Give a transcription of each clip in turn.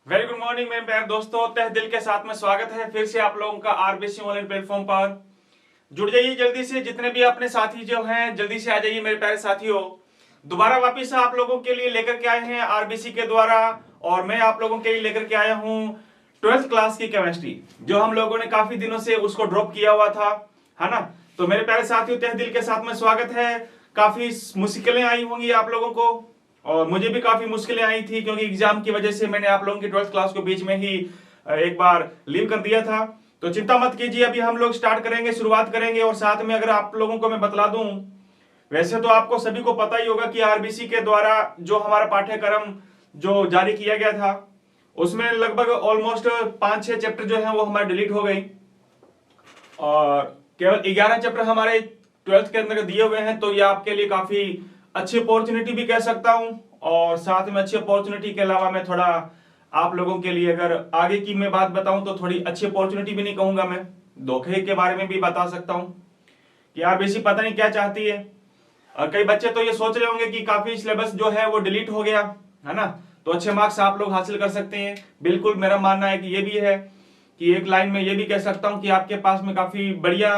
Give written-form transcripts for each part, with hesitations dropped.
Very good morning मेरे प्यारे दोस्तों, तहे दिल के साथ में स्वागत है फिर से आप लोगों का आरबीसी ऑनलाइन प्लेटफॉर्म पर। जुड़ जाइए जल्दी से, जितने भी अपने साथी जो हैं जल्दी से आ जाइए मेरे प्यारे साथियों। दोबारा वापिस आप लोगों के लिए लेकर के आए हैं आरबीसी के द्वारा, और मैं आप लोगों के लिए लेकर के आया हूं 12th क्लास की केमिस्ट्री, जो हम लोगों ने काफी दिनों से उसको ड्रॉप किया हुआ था, है ना। तो मेरे प्यारे साथियों, तहे दिल के साथ में स्वागत है। काफी मुश्किलें आई होंगी आप लोगों को, और मुझे भी काफी मुश्किलें आई थी, क्योंकि एग्जाम की वजह से मैंने आप लोगों की 12th क्लास को बीच में ही एक बार लीव कर दिया था। तो चिंता मत कीजिए, अभी हम लोग स्टार्ट करेंगे, शुरुआत करेंगे। और साथ में अगर आप लोगों को मैं बतला दूं, वैसे तो आपको सभी को पता ही होगा कि आरबीसी के द्वारा जो हमारा पाठ्यक्रम जो जारी किया गया था, उसमें लगभग ऑलमोस्ट 5-6 चैप्टर जो है वो हमारे डिलीट हो गई, और केवल 11 चैप्टर हमारे 12th के अंदर दिए हुए हैं। तो ये आपके लिए काफी अच्छी अपॉर्चुनिटी भी कह सकता हूं, और साथ में अच्छी अपॉर्चुनिटी के अलावा मैं थोड़ा आप लोगों के लिए अगर आगे की मैं बात बताऊं तो थोड़ी अच्छी अपॉर्चुनिटी भी नहीं कहूंगा, मैं धोखे के बारे में भी बता सकता हूं कि आरबीसी पता नहीं क्या चाहती है। और कई बच्चे तो ये सोच रहे होंगे कि काफी सिलेबस जो है वो डिलीट हो गया है ना, तो अच्छे मार्क्स आप लोग हासिल कर सकते हैं। बिल्कुल मेरा मानना है कि ये भी है कि एक लाइन में ये भी कह सकता हूं कि आपके पास में काफी बढ़िया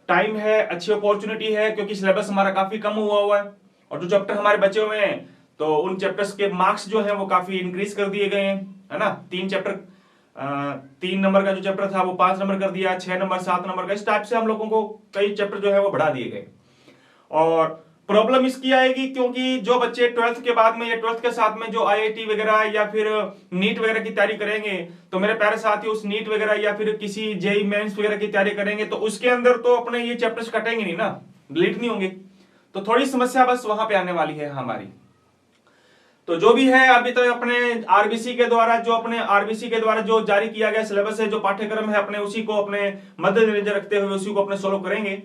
टाइम है, अच्छी अपॉर्चुनिटी है, क्योंकि सिलेबस हमारा काफी कम हुआ है, और जो चैप्टर हमारे बचे हुए हैं तो उन चैप्टर्स के मार्क्स जो है वो काफी इंक्रीज कर दिए गए हैं, है ना। 3 नंबर का जो चैप्टर था वो 5 नंबर कर दिया, 6 नंबर 7 नंबर का, इस टाइप से हम लोगों को कई चैप्टर जो है वो बढ़ा दिए गए। और प्रॉब्लम इसकी आएगी क्योंकि जो बच्चे 12th के बाद में या 12th के साथ में जो आईआईटी वगैरह या फिर नीट वगैरह की तैयारी करेंगे, तो मेरे प्यारे साथी उस नीट वगैरह या फिर किसी जेई मेंस वगैरह की तैयारी करेंगे तो उसके अंदर तो अपने ये चैप्टर्स कटेंगे नहीं ना, डिलीट नहीं होंगे। तो थोड़ी समस्या बस वहां पे आने वाली है हमारी। तो जो भी है अभी तक अपने आरबीसी के द्वारा जो जारी किया गया सिलेबस है, जो पाठ्यक्रम है अपने, उसी को अपने मद्देनजर रखते हुए उसी को अपने सोल्व करेंगे।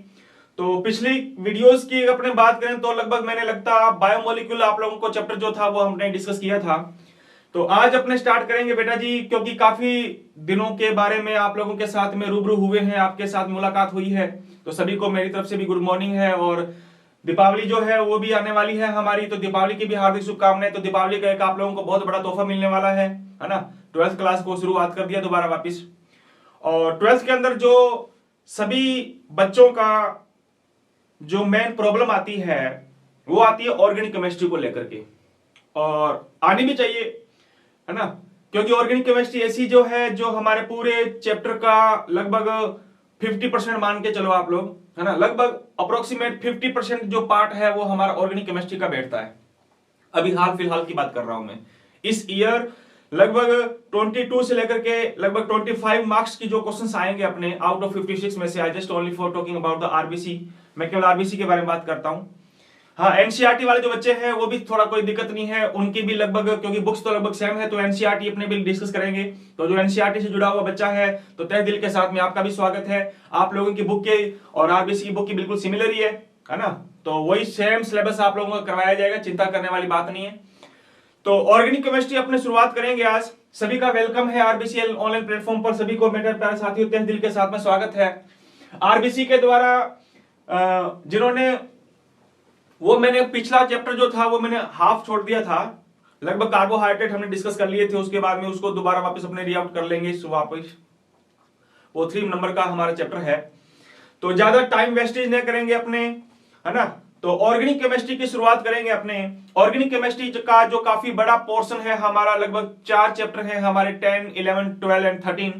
तो पिछली वीडियोस की अपने बात करें तो लगभग मैंने लगता बायोमोलिक्यूल आप लोगों को चैप्टर जो था वो हमने डिस्कस किया था। तो आज अपने स्टार्ट करेंगे बेटा जी, क्योंकि काफी दिनों के बारे में आप लोगों के साथ में रूबरू हुए हैं, आपके साथ मुलाकात हुई है, तो सभी को मेरी तरफ से भी गुड मॉर्निंग है। और दीपावली जो है वो भी आने वाली है हमारी, तो दीपावली की भी हार्दिक शुभकामनाएं। तो दीपावली का एक आप लोगों को बहुत बड़ा तोहफा मिलने वाला है ना। 12th क्लास को शुरुआत कर दिया दोबारा वापिस, और 12th के अंदर जो सभी बच्चों का जो मेन प्रॉब्लम आती है वो आती है ऑर्गेनिक केमिस्ट्री को लेकर के, और आनी भी चाहिए, है ना। क्योंकि ऑर्गेनिक केमिस्ट्री ऐसी जो है जो हमारे पूरे चैप्टर का लगभग 50% मान के चलो आप लोग, है ना, लगभग अप्रोक्सीमेट 50% जो पार्ट है वो हमारा ऑर्गेनिक केमिस्ट्री का बैठता है। अभी हाल फिलहाल की बात कर रहा हूं मैं, इस ईयर लगभग 22 से लेकर के लगभग 25 मार्क्स की जो क्वेश्चंस आएंगे अपने आउट ऑफ 56 में से। I just only for talking about the RBC, मैं केवल आरबीसी के बारे में बात करता हूं। हाँ, एनसीईआरटी वाले जो बच्चे हैं वो भी थोड़ा कोई दिक्कत नहीं है, उनकी भी लगभग, क्योंकि बुक्स तो लगभग सेम है, तो एनसीईआरटी अपने भी डिस्कस करेंगे। तो जो एनसीईआरटी से जुड़ा हुआ बच्चा है तो तहे दिल के साथ में आपका भी स्वागत है। आप लोगों की बुक के और आरबीसी की बुक की बिल्कुल सिमिलर ही है ना, तो वही सेम सिलेबस आप लोगों को करवाया जाएगा, चिंता करने वाली बात नहीं है। तो ऑर्गेनिक केमिस्ट्री अपने शुरुआत करेंगे आज। सभी का वेलकम है आरबीसी ऑनलाइन प्लेटफॉर्म पर, सभी को मेरे प्यारे साथियों तहे दिल के साथ में स्वागत है। आरबीसी के द्वारा जिन्होंने, वो मैंने पिछला चैप्टर जो था वो मैंने हाफ छोड़ दिया था, लगभग कार्बोहाइड्रेट हमने डिस्कस कर लिए थे, उसके बाद में उसको दोबारा वापस अपने रीआउट कर लेंगे वापस। वो 3 नंबर का हमारा चैप्टर है, तो ज्यादा टाइम वेस्टेज नहीं करेंगे अपने, है ना। तो ऑर्गेनिक केमिस्ट्री की शुरुआत करेंगे अपने। ऑर्गेनिक केमिस्ट्री का जो काफी बड़ा पोर्शन है हमारा, लगभग 4 चैप्टर हैं हमारे, 10, 11, 12 एंड 13।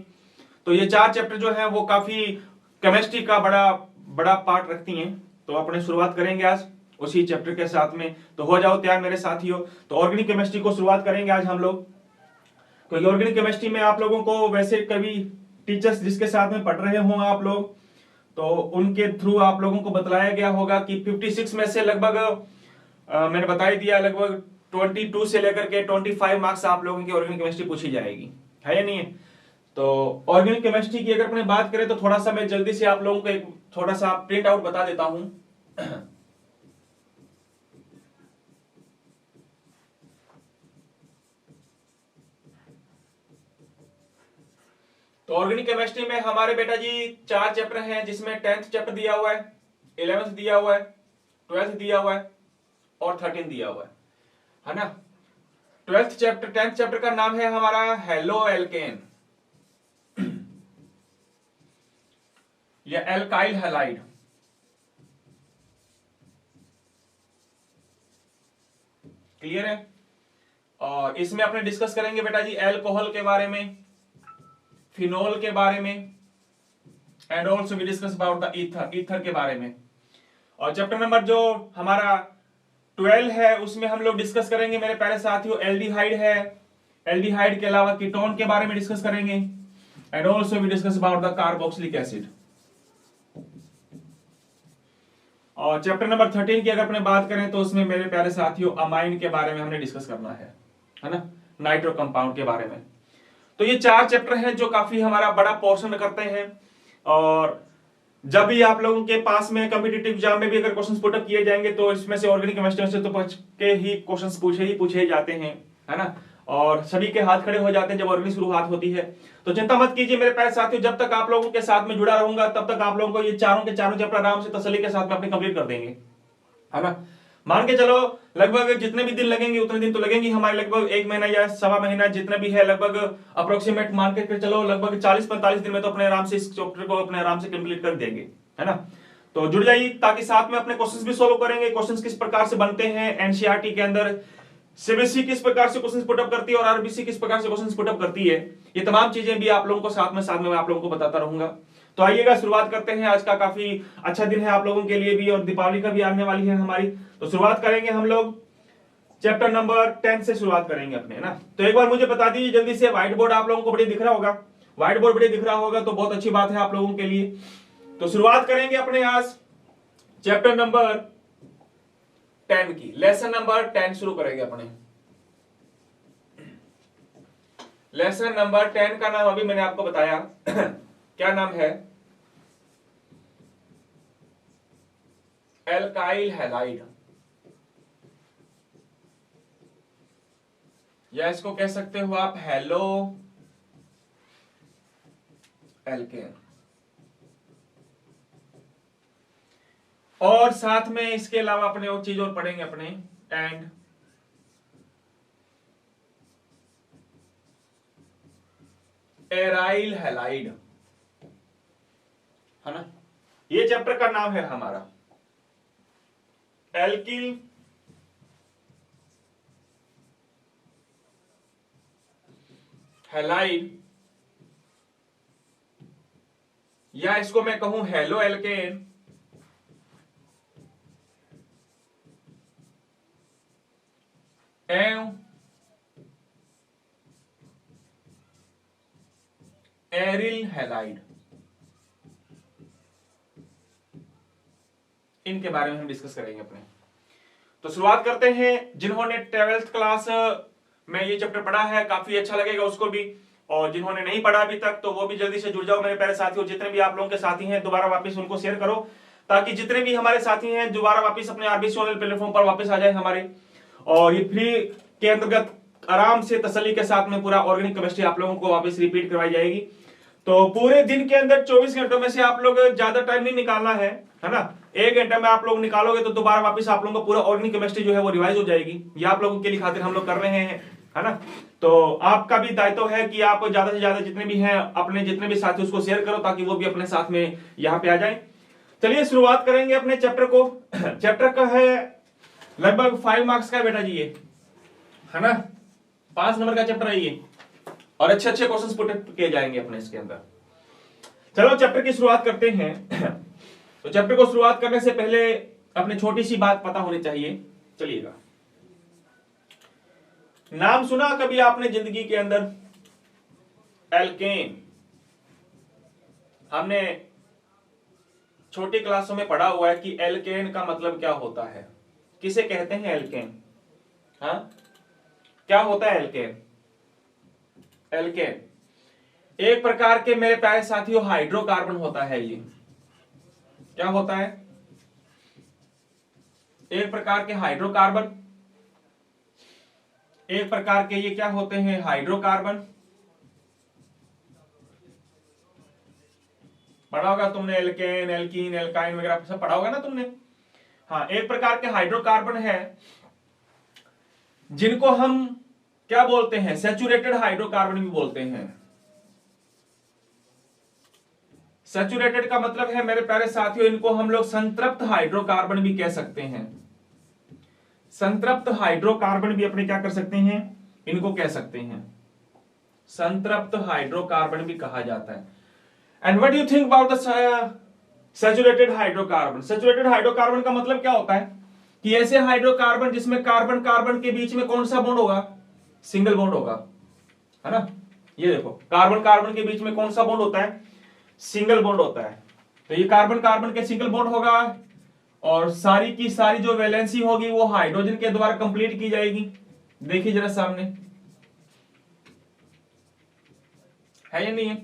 तो ये 4 चैप्टर जो है वो काफी केमिस्ट्री का बड़ा बड़ा पार्ट रखती हैं। तो अपने शुरुआत करेंगे आज उसी चैप्टर के साथ में, तो हो जाओ तैयार मेरे साथियों। तो ऑर्गेनिक केमिस्ट्री को शुरुआत करेंगे आज हम लोग, क्योंकि ऑर्गेनिक केमिस्ट्री में आप लोगों को वैसे कभी टीचर्स जिसके साथ में पढ़ रहे हों आप लोग, तो उनके थ्रू आप लोगों को बतलाया गया होगा कि 56 में से लगभग मैंने बता ही दिया, लगभग 22 से लेकर के 25 मार्क्स आप लोगों की ऑर्गेनिक केमिस्ट्री पूछी जाएगी, है या नहीं है। तो ऑर्गेनिक केमिस्ट्री की अगर अपने बात करें तो थोड़ा सा मैं जल्दी से आप लोगों को एक थोड़ा सा प्रिंट आउट बता देता हूं। तो ऑर्गेनिक केमिस्ट्री में हमारे बेटा जी 4 चैप्टर हैं, जिसमें 10th चैप्टर दिया हुआ है, 11th दिया हुआ है, 12th दिया हुआ है और 13 दिया हुआ है ना। टेंथ चैप्टर का नाम है हमारा हेलो एल्केन या एल्काइल हैलाइड। क्लियर है? और इसमें अपने डिस्कस करेंगे बेटा जी एल्कोहल के बारे में, फिनोल के बारे में, and also we discuss about the ether के बारे में। और चैप्टर नंबर जो हमारा 12 है उसमें हम लोग डिस्कस करेंगे मेरे प्यारे साथियों एल्डिहाइड है, एल्डिहाइड के अलावा कीटोन के बारे में डिस्कस करेंगे, and also we discuss about the carboxylic acid. और चैप्टर नंबर 13 की अगर अपने बात करें तो उसमें मेरे प्यारे साथियों अमाइन के बारे में हमने डिस्कस करना है ना, नाइट्रो कंपाउंड के बारे में। तो ये 4 चैप्टर हैं जो काफी हमारा बड़ा पोर्शन करते हैं। और जब भी आप लोगों के पास में कॉम्पिटिटिव एग्जाम में भी अगर क्वेश्चंस पुट अप किए जाएंगे तो इसमें से ऑर्गेनिक केमिस्ट्री से तो बच के ही क्वेश्चंस पूछे जाते हैं, है ना, और सभी के हाथ खड़े हो जाते हैं जब ऑर्गेनिक शुरुआत होती है। तो चिंता मत कीजिए मेरे प्यारे साथियों, जब तक आप लोगों के साथ में जुड़ा रहूंगा तब तक आप लोगों को ये चारों के चारों चैप्टर आराम से तसल्ली के साथ में अपने कंप्लीट कर देंगे, है ना। मान के चलो लगभग जितने भी दिन लगेंगे उतने दिन तो लगेंगे हमारे, लगभग 1 महीना या सवा महीना जितना भी है, लगभग अप्रोक्सीमेट मान के चलो लगभग 40-45 दिन में तो अपने आराम से इस चैप्टर को अपने आराम से कंप्लीट कर देंगे, है ना। तो जुड़ जाइए ताकि साथ में अपने क्वेश्चंस भी सोल्व करेंगे, क्वेश्चंस किस प्रकार से बनते हैं एनसीईआरटी के अंदर, सीबीएसई किस प्रकार से क्वेश्चंस पुट अप करती है और आरबीसी किस प्रकार से क्वेश्चंस पुट अप करती है, ये तमाम चीजें भी आप लोगों को साथ में मैं आप लोगों को बताता रहूंगा। तो आइएगा शुरुआत करते हैं, आज का काफी अच्छा दिन है आप लोगों के लिए भी और दीपावली का भी आने वाली है हमारी। तो शुरुआत करेंगे हम लोग चैप्टर नंबर 10 से शुरुआत करेंगे अपने, है ना। तो एक बार मुझे बता दीजिए जल्दी से, व्हाइट बोर्ड आप लोगों को बड़े दिख रहा होगा, व्हाइट बोर्ड बड़े दिख रहा होगा तो बहुत अच्छी बात है आप लोगों के लिए। तो शुरुआत करेंगे अपने आज चैप्टर नंबर 10 की, लेसन नंबर 10 शुरू करेंगे अपने। लेसन नंबर 10 का नाम अभी मैंने आपको बताया क्या नाम है, एल्काइल हैलाइड, या इसको कह सकते हो आप हेलो एल्केन। और साथ में इसके अलावा अपने और चीज और पढ़ेंगे अपने, एंड एराइल हैलाइड, है ना। ये चैप्टर का नाम है हमारा एल्किल हैलाइड, या इसको मैं कहूं हेलो एल्केन, एवं एरिल हैलाइड, इनके बारे में हम डिस्कस करेंगे अपने। तो शुरुआत करते हैं, जिन्होंने 12th क्लास में ये चैप्टर पढ़ा है काफी अच्छा लगेगा उसको भी, और जिन्होंने नहीं पढ़ा अभी तक तो वो भी जल्दी से जुड़ जाओ मेरे प्यारे साथियों। जितने भी आप लोगों के साथी हैं दोबारा वापस उनको शेयर करो ताकि जितने भी हमारे साथी हैं दोबारा वापस अपने आरबीसी ऑनलाइन प्लेटफॉर्म पर वापस आ जाए हमारे, और ये फ्री के अंतर्गत आराम से तसल्ली के साथ में पूरा ऑर्गेनिक केमिस्ट्री आप लोगों को वापस रिपीट करवाई जाएगी। तो पूरे दिन के अंदर 24 घंटों में से आप लोग ज्यादा टाइम नहीं निकालना है ना, 1 घंटा में आप लोग निकालोगे तो दोबारा वापस आप लोगों को पूरा ऑर्गेनिक केमिस्ट्री जो है वो रिवाइज हो जाएगी। ये आप लोगों के लिए खातिर हम लोग कर रहे हैं, है ना। तो आपका भी दायित्व है कि आप ज्यादा से ज्यादा जितने भी हैं अपने जितने भी साथी उसको शेयर करो ताकि वो भी अपने साथ में यहाँ पे आ जाए। चलिए शुरुआत करेंगे अपने चैप्टर को। चैप्टर का है लगभग 5 मार्क्स का बेटा जी ये, है ना, 5 नंबर का चैप्टर है ये, और अच्छे अच्छे क्वेश्चंस पुट किए जाएंगे अपने इसके अंदर। चलो चैप्टर की शुरुआत करते हैं। तो चैप्टर को शुरुआत करने से पहले अपने छोटी सी बात पता होनी चाहिए। चलिएगा, नाम सुना कभी आपने जिंदगी के अंदर एल्केन? हमने छोटी क्लासों में पढ़ा हुआ है कि एल्केन का मतलब क्या होता है, किसे कहते हैं एल्केन, हाँ क्या होता है एल्केन? एल्केन एक प्रकार के मेरे प्यारे साथियों हाइड्रोकार्बन होता है। ये क्या होता है? एक प्रकार के हाइड्रोकार्बन, एक प्रकार के ये क्या होते हैं हाइड्रोकार्बन। पढ़ा होगा तुमने एल्केन, एल्कीन, एल्काइन वगैरह सब पढ़ा होगा ना तुमने। हाँ, एक प्रकार के हाइड्रोकार्बन है जिनको हम क्या बोलते हैं, सैचुरेटेड हाइड्रोकार्बन भी बोलते हैं। सैचुरेटेड का मतलब है मेरे प्यारे साथियों, इनको हम लोग संतृप्त हाइड्रोकार्बन भी कह सकते हैं। संतृप्त हाइड्रोकार्बन भी अपने क्या कर सकते हैं, इनको कह सकते हैं, संतृप्त हाइड्रोकार्बन भी कहा जाता है। And what do you think about the saturated hydrocarbon? Saturated hydrocarbon का मतलब क्या होता है कि ऐसे हाइड्रोकार्बन जिसमें कार्बन कार्बन के बीच में कौन सा बॉन्ड होगा, सिंगल बॉन्ड होगा, है ना। ये देखो, कार्बन कार्बन के बीच में कौन सा बॉन्ड होता है, सिंगल बॉन्ड होता है। तो ये कार्बन कार्बन के सिंगल बॉन्ड होगा और सारी की सारी जो वैलेंसी होगी वो हाइड्रोजन के द्वारा कंप्लीट की जाएगी। देखिए जरा सामने, है या नहीं है?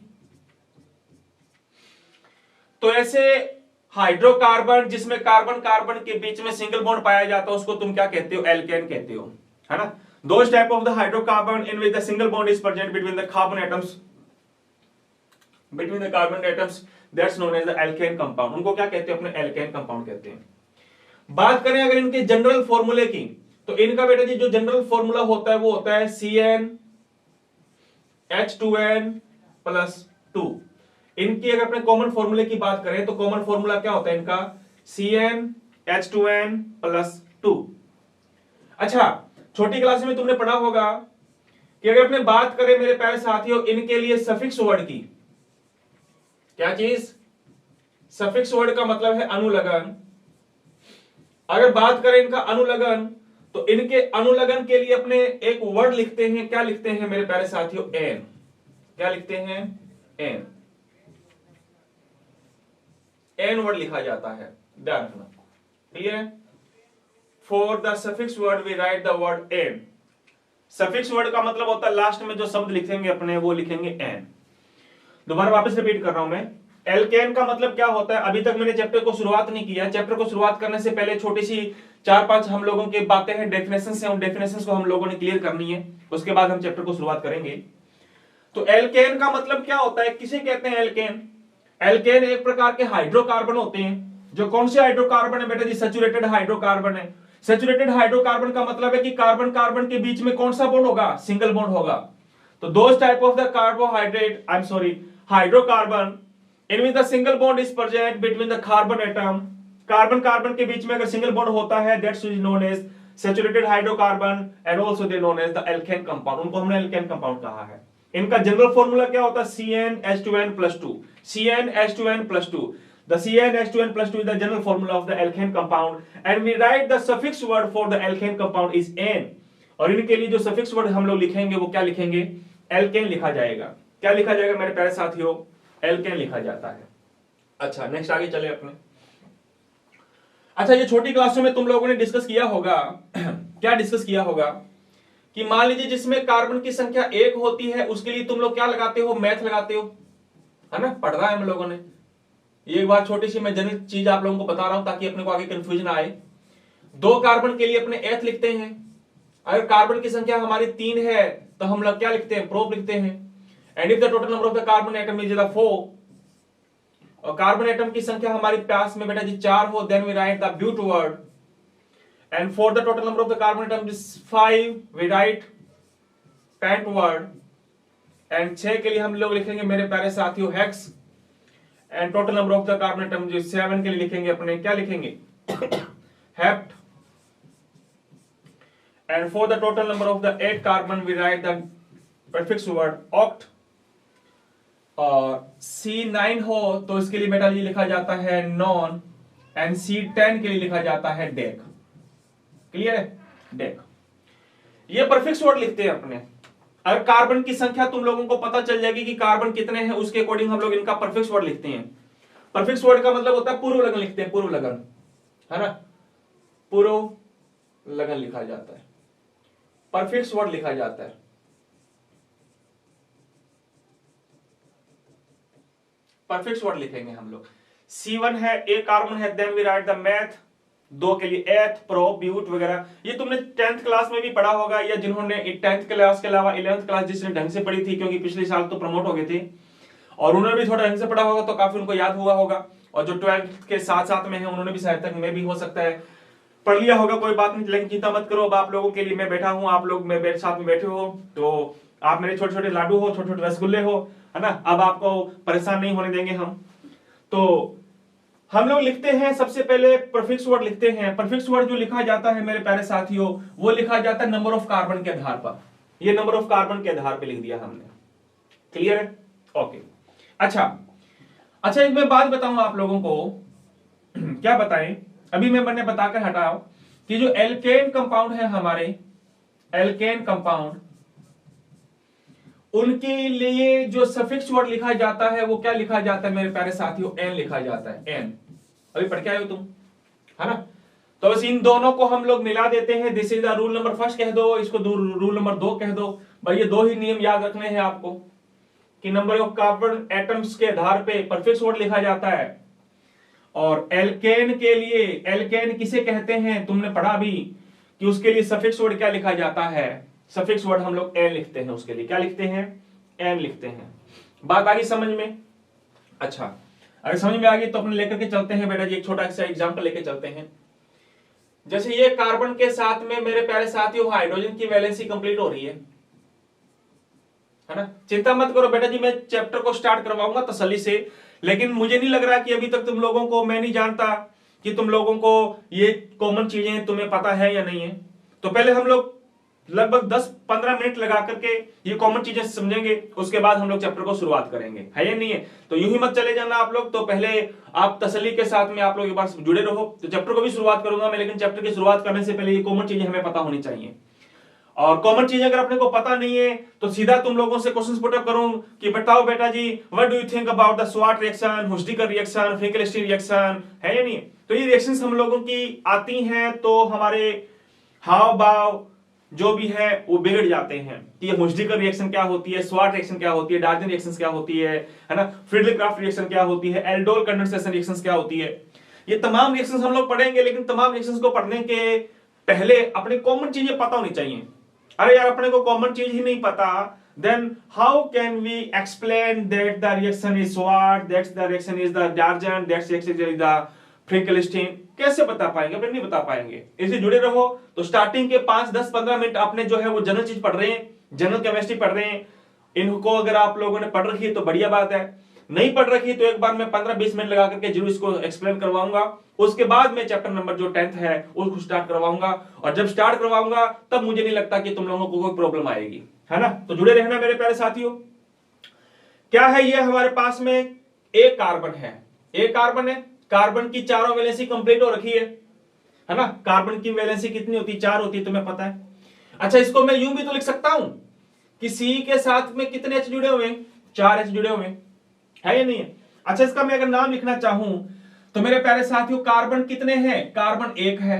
तो ऐसे हाइड्रोकार्बन जिसमें कार्बन कार्बन के बीच में सिंगल बॉन्ड पाया जाता है उसको तुम क्या कहते हो, एल्केन कहते हो, है ना। Those type of the hydrocarbon in which the single bond is present between the carbon atoms, between the carbon atoms, that's known as the alkane compound. उनको क्या कहते हैं, अपने एल्केन कंपाउंड कहते हैं। बात करें अगर इनके जनरल फॉर्मूले की, तो इनका बेटा जी जो जनरल फॉर्मूला होता है वो होता है CnH2n+2। इनकी अगर अपने कॉमन फॉर्मूले की बात करें तो कॉमन फॉर्मूला क्या होता है इनका, CnH2n+2। अच्छा, छोटी क्लास में तुमने पढ़ा होगा कि अगर अपने बात करें मेरे प्यारे साथियों इनके लिए सफिक्स वर्ड की, क्या चीज, सफिक्स वर्ड का मतलब है अनुलग्न। अगर बात करें इनका अनुलग्न, तो इनके अनुलग्न के लिए अपने एक वर्ड लिखते हैं, क्या लिखते हैं मेरे प्यारे साथियों, एन। क्या लिखते हैं, एन। एन वर्ड लिखा जाता है, ध्यान रखना, clear. For the suffix word we write the word ane. Suffix word का मतलब होता है लास्ट में जो शब्द लिखेंगे अपने वो लिखेंगे एन। दोबारा वापस रिपीट कर रहा हूं मैं, एल्केन का मतलब क्या होता है। अभी तक मैंने चैप्टर को शुरुआत नहीं किया, चैप्टर को शुरुआत करने से पहले छोटी सी 4-5 हम लोगों की बातें हैं, डेफिनेशन है, उन डेफिनेशन को हम लोगों ने क्लियर करनी है, उसके बाद हम चैप्टर को शुरुआत करेंगे। तो एल्केन का मतलब क्या होता है, किसे कहते हैं एल्केन? एल्केन एक प्रकार के हाइड्रोकार्बन होते हैं। जो कौन से हाइड्रोकार्बन है बेटा जी, सैचुरेटेड हाइड्रोकार्बन है। सैचुरेटेड हाइड्रोकार्बन का मतलब है कि कार्बन कार्बन के बीच में कौन सा बॉन्ड होगा, सिंगल बॉन्ड होगा। तो those type of the carbohydrate, I am sorry, hydrocarbon in which the single bond is present between the carbon atom, carbon carbon के बीच में अगर सिंगल बॉन्ड होता है, that's known as saturated hydrocarbon and also they known as the alkane compound। उनको हमने alkane compound कहा है। इनका जनरल फॉर्मूला क्या होता है, CnH2n+2। CnH2n+2, the CnH2n+2 is the general formula of the alkane compound and we write the suffix word for the alkane compound is n। और इनके लिए जो सफिक्स वर्ड हम लोग लिखेंगे वो क्या लिखेंगे, एल्केन लिखा जाएगा। क्या लिखा जाएगा मेरे प्यारे साथियों, एल्केन लिखा जाता है। अच्छा, नेक्स्ट आगे चले अपने। अच्छा, ये छोटी क्लासों में तुम लोगों ने डिस्कस किया होगा क्या डिस्कस किया होगा कि मान लीजिए जिसमें कार्बन की संख्या 1 होती है उसके लिए तुम लोग क्या लगाते हो, मैथ लगाते हो, है ना, पढ़ा है हम लोगों ने। ये एक बार छोटी सी मैं जनरल चीज आप लोगों को बता रहा हूं ताकि अपने को आगे कंफ्यूजन आए। 2 कार्बन के लिए अपने एथ लिखते हैं। अगर कार्बन की संख्या हमारी 3 है तो हम लोग क्या लिखते हैं, प्रोप लिखते हैं। And if the total number of the carbon atom is 4 और कार्बन एटम की संख्या हमारी पास में बेटा जी 4 हो, then we write the but word. And for the total number of the carbon atom is 5 we write pent word. And 6 के लिए हम लोग लिखेंगे मेरे प्यारे साथियों hex. And total number of the carbon atom जो 7 के लिए लिखेंगे अपने, क्या लिखेंगे, hept. And for the total number of the 8 carbon we write the prefix word oct. और C9 हो तो इसके लिए बेटा जी लिखा जाता है नॉन। एंड C10 के लिए लिखा जाता है डेक। क्लियर है, डेक। ये प्रीफिक्स वर्ड लिखते हैं अपने। अगर कार्बन की संख्या तुम लोगों को पता चल जाएगी कि कार्बन कितने हैं, उसके अकॉर्डिंग हम लोग इनका प्रीफिक्स वर्ड लिखते हैं। प्रीफिक्स वर्ड का मतलब होता है पूर्व लगन लिखते हैं, पूर्व लगन, है ना, पूर्व लगन लिखा जाता है, प्रीफिक्स वर्ड लिखा जाता है। प्रीफिक्स वर्ड लिखेंगे हम लोग। C1 है, ए कार्बन है, then we write the meth. 2 के लिए एथ, प्रो, ब्यूट वगैरह। ये तुमने 10th क्लास में भी पढ़ा होगा, या जिन्होंने 10th क्लास के अलावा 11th क्लास जिसने ढंग से पढ़ी थी, क्योंकि पिछले साल तो प्रमोट हो गए थे और उन्होंने भी थोड़ा ढंग से पढ़ा होगा तो काफी उनको याद हुआ होगा। और जो 12th के साथ साथ में है उन्होंने भी शायद तक में भी हो सकता है पढ़ लिया होगा कोई बात नहीं, लेकिन चिंता मत करो, अब आप लोगों के लिए मैं बैठा हूं, आप लोग मेरे साथ में बैठे हो, तो आप मेरे छोटे छोटे लाडू हो, छोटे छोटे रसगुल्ले हो, है ना। अब आपको परेशान नहीं होने देंगे हम। तो हम लोग लिखते हैं सबसे पहले प्रीफिक्स वर्ड लिखते हैं। प्रीफिक्स वर्ड जो लिखा जाता है मेरे प्यारे साथियों, वो लिखा जाता है नंबर ऑफ कार्बन के आधार पर। ये नंबर ऑफ कार्बन के आधार पर लिख दिया हमने। क्लियर है? ओके। अच्छा एक मैं बात बताऊं आप लोगों को। क्या बताएं? अभी मैंने बताकर हटाओ कि जो एल्केन कंपाउंड है हमारे, एल्केन कंपाउंड, उनके लिए जो सफिक्स वर्ड लिखा जाता है वो क्या लिखा जाता है मेरे प्यारे साथियों? एन लिखा जाता है। एन अभी पढ़ के आए हो तुम, है ना। तो बस इन दोनों को हम लोग मिला देते हैं। This is the rule number first कह दो, इसको रूल नंबर 2 कह दो। भाई ये 2 ही नियम याद रखने हैं आपको कि नंबर ऑफ कार्बन एटम्स के आधार पे प्रीफिक्स वर्ड लिखा जाता है। और एल्केन के लिए, एल्केन किसे कहते हैं तुमने पढ़ा भी कि उसके लिए सफिक्स वर्ड क्या लिखा जाता है? सफिक्स वर्ड हम लोग एन लिखते हैं। उसके लिए क्या लिखते हैं? एन लिखते हैं। बात आ गई समझ में? अच्छा, अगर समझ में आ गई तो अपने लेकर के चलते हैं बेटा जी, एक छोटा सा एग्जांपल लेके चलते हैं। जैसे ये कार्बन के साथ में मेरे प्यारे साथियों हाइड्रोजन की वैलेंसी कंप्लीट हो रही है ना। चिंता मत करो बेटा जी, मैं चैप्टर को स्टार्ट करवाऊंगा तसल्ली से, लेकिन मुझे नहीं लग रहा कि अभी तक तुम लोगों को, मैं नहीं जानता कि तुम लोगों को ये कॉमन चीजें तुम्हें पता है या नहीं है। तो पहले हम लोग लगभग 10-15 मिनट लगा करके ये कॉमन चीजें समझेंगे, उसके बाद हम लोग चैप्टर को शुरुआत करेंगे, है या नहीं है। तो यूं ही मत चले जाना आप लोग, तो पहले आप तसल्ली के साथ में आप लोग एक बार जुड़े रहो। तो चैप्टर को भी शुरुआत करूंगा मैं, लेकिन चैप्टर की शुरुआत करने से पहले ये कॉमन चीजें हमें पता होनी चाहिए। और कॉमन चीज अगर अपने को पता नहीं है तो सीधा तुम लोगों से क्वेश्चन पुटअप करूं कि बताओ बेटा जी, what do you think about the Swarts reaction, Hunsdiecker reaction, Finkelstein reaction, है या नहीं। तो ये रिएक्शंस हम लोगों की आती हैं तो हमारे हाव भाव जो भी है वो बिगड़ जाते हैं कि ये हुस्डीकर रिएक्शन क्या होती है, स्वाट रिएक्शन क्या होती है, डार्जन रिएक्शन क्या होती है ना, फ्रीडल-क्राफ्ट रिएक्शन क्या होती है, एल्डोल कंडेंसेशन रिएक्शन क्या होती है। ये तमाम रिएक्शंस हम लोग पढ़ेंगे, लेकिन तमाम रिएक्शंस को पढ़ने के पहले अपने कॉमन चीजें पता होनी चाहिए। अरे यार अपने को कॉमन चीज ही नहीं पता, then how can we explain that the reaction is what, that the reaction is the Darjan, that reaction is the Finkelstein, कैसे बता पाएंगे? फिर नहीं बता पाएंगे। इसलिए जुड़े रहो। तो स्टार्टिंग के 5-10-15 मिनट आपने जो है वो जनरल चीज पढ़ रहे हैं, जनरल केमिस्ट्री पढ़ रहे हैं। इनको अगर आप लोगों ने पढ़ रखी है तो बढ़िया बात है, नहीं पढ़ रखी तो एक बार मैं 15-20 मिनट लगा करके जरूर इसको एक्सप्लेन करवाऊंगा। उसके बाद में चैप्टर नंबर जो 10th है उसको स्टार्ट करवाऊंगा, और जब स्टार्ट करवाऊंगा तब मुझे नहीं लगता कि तुम लोगों को कोई प्रॉब्लम आएगी, है ना। तो जुड़े रहना मेरे प्यारे साथियों। क्या है ये? हमारे पास में एक कार्बन है, एक कार्बन है, कार्बन की चारों वैलेंसी कंप्लीट हो रखी है ना। कार्बन की वैलेंसी कितनी होती है? 4 होती है, तुम्हें पता है। अच्छा, इसको मैं यूं भी तो लिख सकता हूं कि सी के साथ में कितने एच जुड़े हुए? 4 एच जुड़े हुए, है या नहीं है। अच्छा, इसका मैं अगर नाम लिखना चाहूं तो मेरे प्यारे साथियों कार्बन कितने हैं? कार्बन 1 है।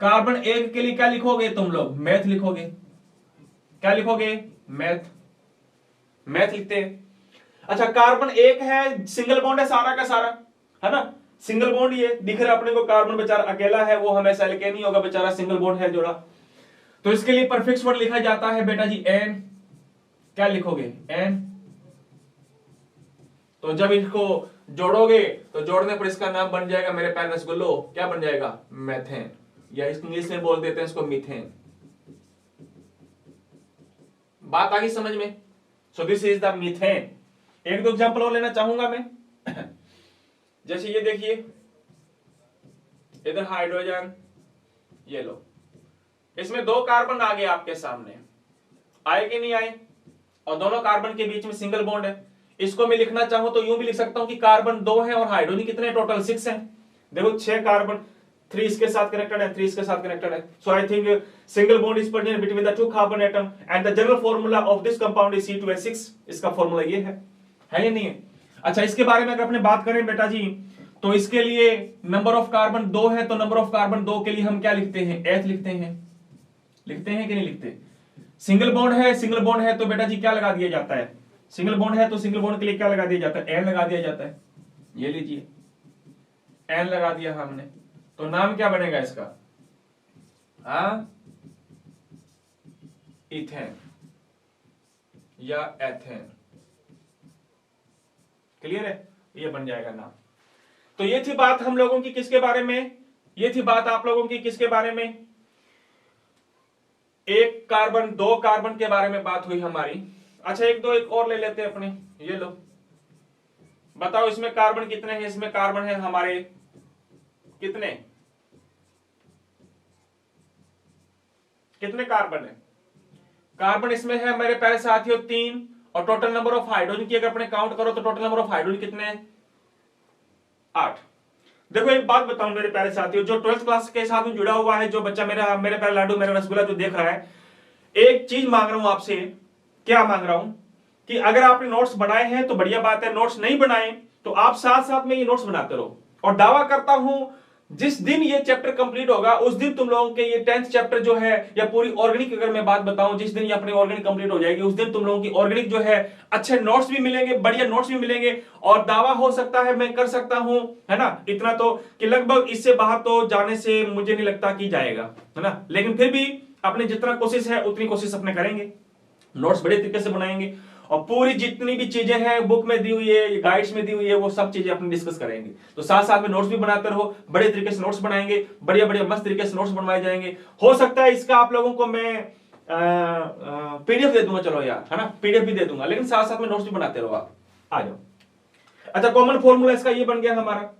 कार्बन 1 के लिए क्या लिखोगे तुम लोग? मैथ लिखोगे। क्या लिखोगे? मैथ। मैथ लिखते हैं। अच्छा, कार्बन 1 है, सिंगल बॉन्ड है सारा का सारा, है ना। सिंगल बॉन्ड ये दिख रहा है अपने को, कार्बन बेचारा अकेला है, वो हमेशा एल्केन ही होगा बेचारा, सिंगल बॉन्ड है जोड़ा। तो इसके लिए परफिक्स वर्ड लिखा जाता है बेटा जी एन। क्या लिखोगे? एन। तो जब इसको जोड़ोगे तो जोड़ने पर इसका नाम बन जाएगा मेरे प्यारे रसगुल्लो, क्या बन जाएगा? मेथेन, या इंग्लिश में बोल देते हैं इसको मीथेन। बात आ गई समझ में? सो दिस इज द मीथेन। एक दो एग्जांपल और लेना चाहूंगा मैं। जैसे ये देखिए, इधर हाइड्रोजन, ये लो, इसमें 2 कार्बन आ गए आपके सामने, आए कि नहीं आए? और दोनों कार्बन के बीच में सिंगल बॉन्ड है। इसको मैं लिखना चाहूं तो यूं भी लिख सकता हूं कि कार्बन 2 है और हाइड्रोजन कितने? टोटल 6 हैं। देखो 6 कार्बन, 3 इसके साथ कनेक्टेड है, 3 इसके साथ कनेक्टेड है। So I think single bond is present between the 2 carbon atom and the general formula of this compound is C2H6। इसका फार्मूला ये है या नहीं है? अच्छा, इसके बारे में अगर अपने बात करें बेटा जी, तो इसके लिए नंबर ऑफ कार्बन 2 है, तो नंबर ऑफ कार्बन 2 के लिए हम क्या लिखते हैं? H लिखते हैं। लिखते हैं कि नहीं लिखते? सिंगल बॉन्ड है, सिंगल बॉन्ड है तो बेटा जी क्या लगा दिया जाता है? सिंगल बॉन्ड है तो सिंगल बॉन्ड के लिए क्या लगा दिया जाता है? एन लगा दिया जाता है। ये लीजिए, एन लगा दिया हमने, तो नाम क्या बनेगा इसका? इथेन या एथेन। क्लियर है? ये बन जाएगा नाम। तो ये थी बात हम लोगों की किसके बारे में? ये थी बात आप लोगों की किसके बारे में, एक कार्बन दो कार्बन के बारे में बात हुई हमारी। अच्छा एक और ले लेते हैं अपने, ये लो, बताओ इसमें कार्बन कितने हैं, इसमें कार्बन है हमारे कितने कितने कार्बन है, कार्बन इसमें है मेरे प्यारे साथियों 3, और टोटल नंबर ऑफ हाइड्रोजन की अगर अपने काउंट करो तो टोटल नंबर ऑफ हाइड्रोजन कितने हैं 8। देखो एक बात बताऊं मेरे प्यारे साथियों, जो 12th क्लास के साथ में जुड़ा हुआ है, जो बच्चा मेरे प्यारे लाडू मेरा रसगुल्ला जो देख रहा है, एक चीज मांग रहा हूं आपसे, क्या मांग रहा हूं कि अगर आपने नोट्स बनाए हैं तो बढ़िया बात है, नोट्स नहीं बनाए तो आप साथ साथ में ये नोट्स बनाते रहो। और दावा करता हूं जिस दिन ये चैप्टर कंप्लीट होगा उस दिन तुम लोगों के ये 10th चैप्टर जो है या पूरी ऑर्गेनिक अगर मैं बात बताऊं, जिस दिन ये अपनी ऑर्गेनिक कंप्लीट हो जाएगी उस दिन तुम लोगों की ऑर्गेनिक जो है अच्छे नोट्स भी मिलेंगे, बढ़िया नोट्स भी मिलेंगे। और दावा हो सकता है मैं कर सकता हूं, है ना, इतना तो कि लगभग इससे बाहर तो जाने से मुझे नहीं लगता कि जाएगा, है ना, लेकिन फिर भी अपने जितना कोशिश है उतनी कोशिश अपने करेंगे, नोट्स बड़े तरीके से बनाएंगे और पूरी जितनी भी चीजें हैं बुक में दी हुई है, गाइड्स में दी हुई है, वो सब चीजें अपने डिस्कस करेंगे। तो साथ साथ में नोट्स भी बनाते रहो, बड़े तरीके से नोट्स बनाएंगे, बढ़िया बढ़िया मस्त तरीके से नोट्स बनवाए जाएंगे। हो सकता है इसका आप लोगों को मैं पीडीएफ दे दूंगा, चलो यार, है ना, पीडीएफ भी दे दूंगा, लेकिन साथ साथ में नोट्स भी बनाते रहो आप, आ जाओ। अच्छा कॉमन फॉर्मूला इसका ये बन गया हमारा।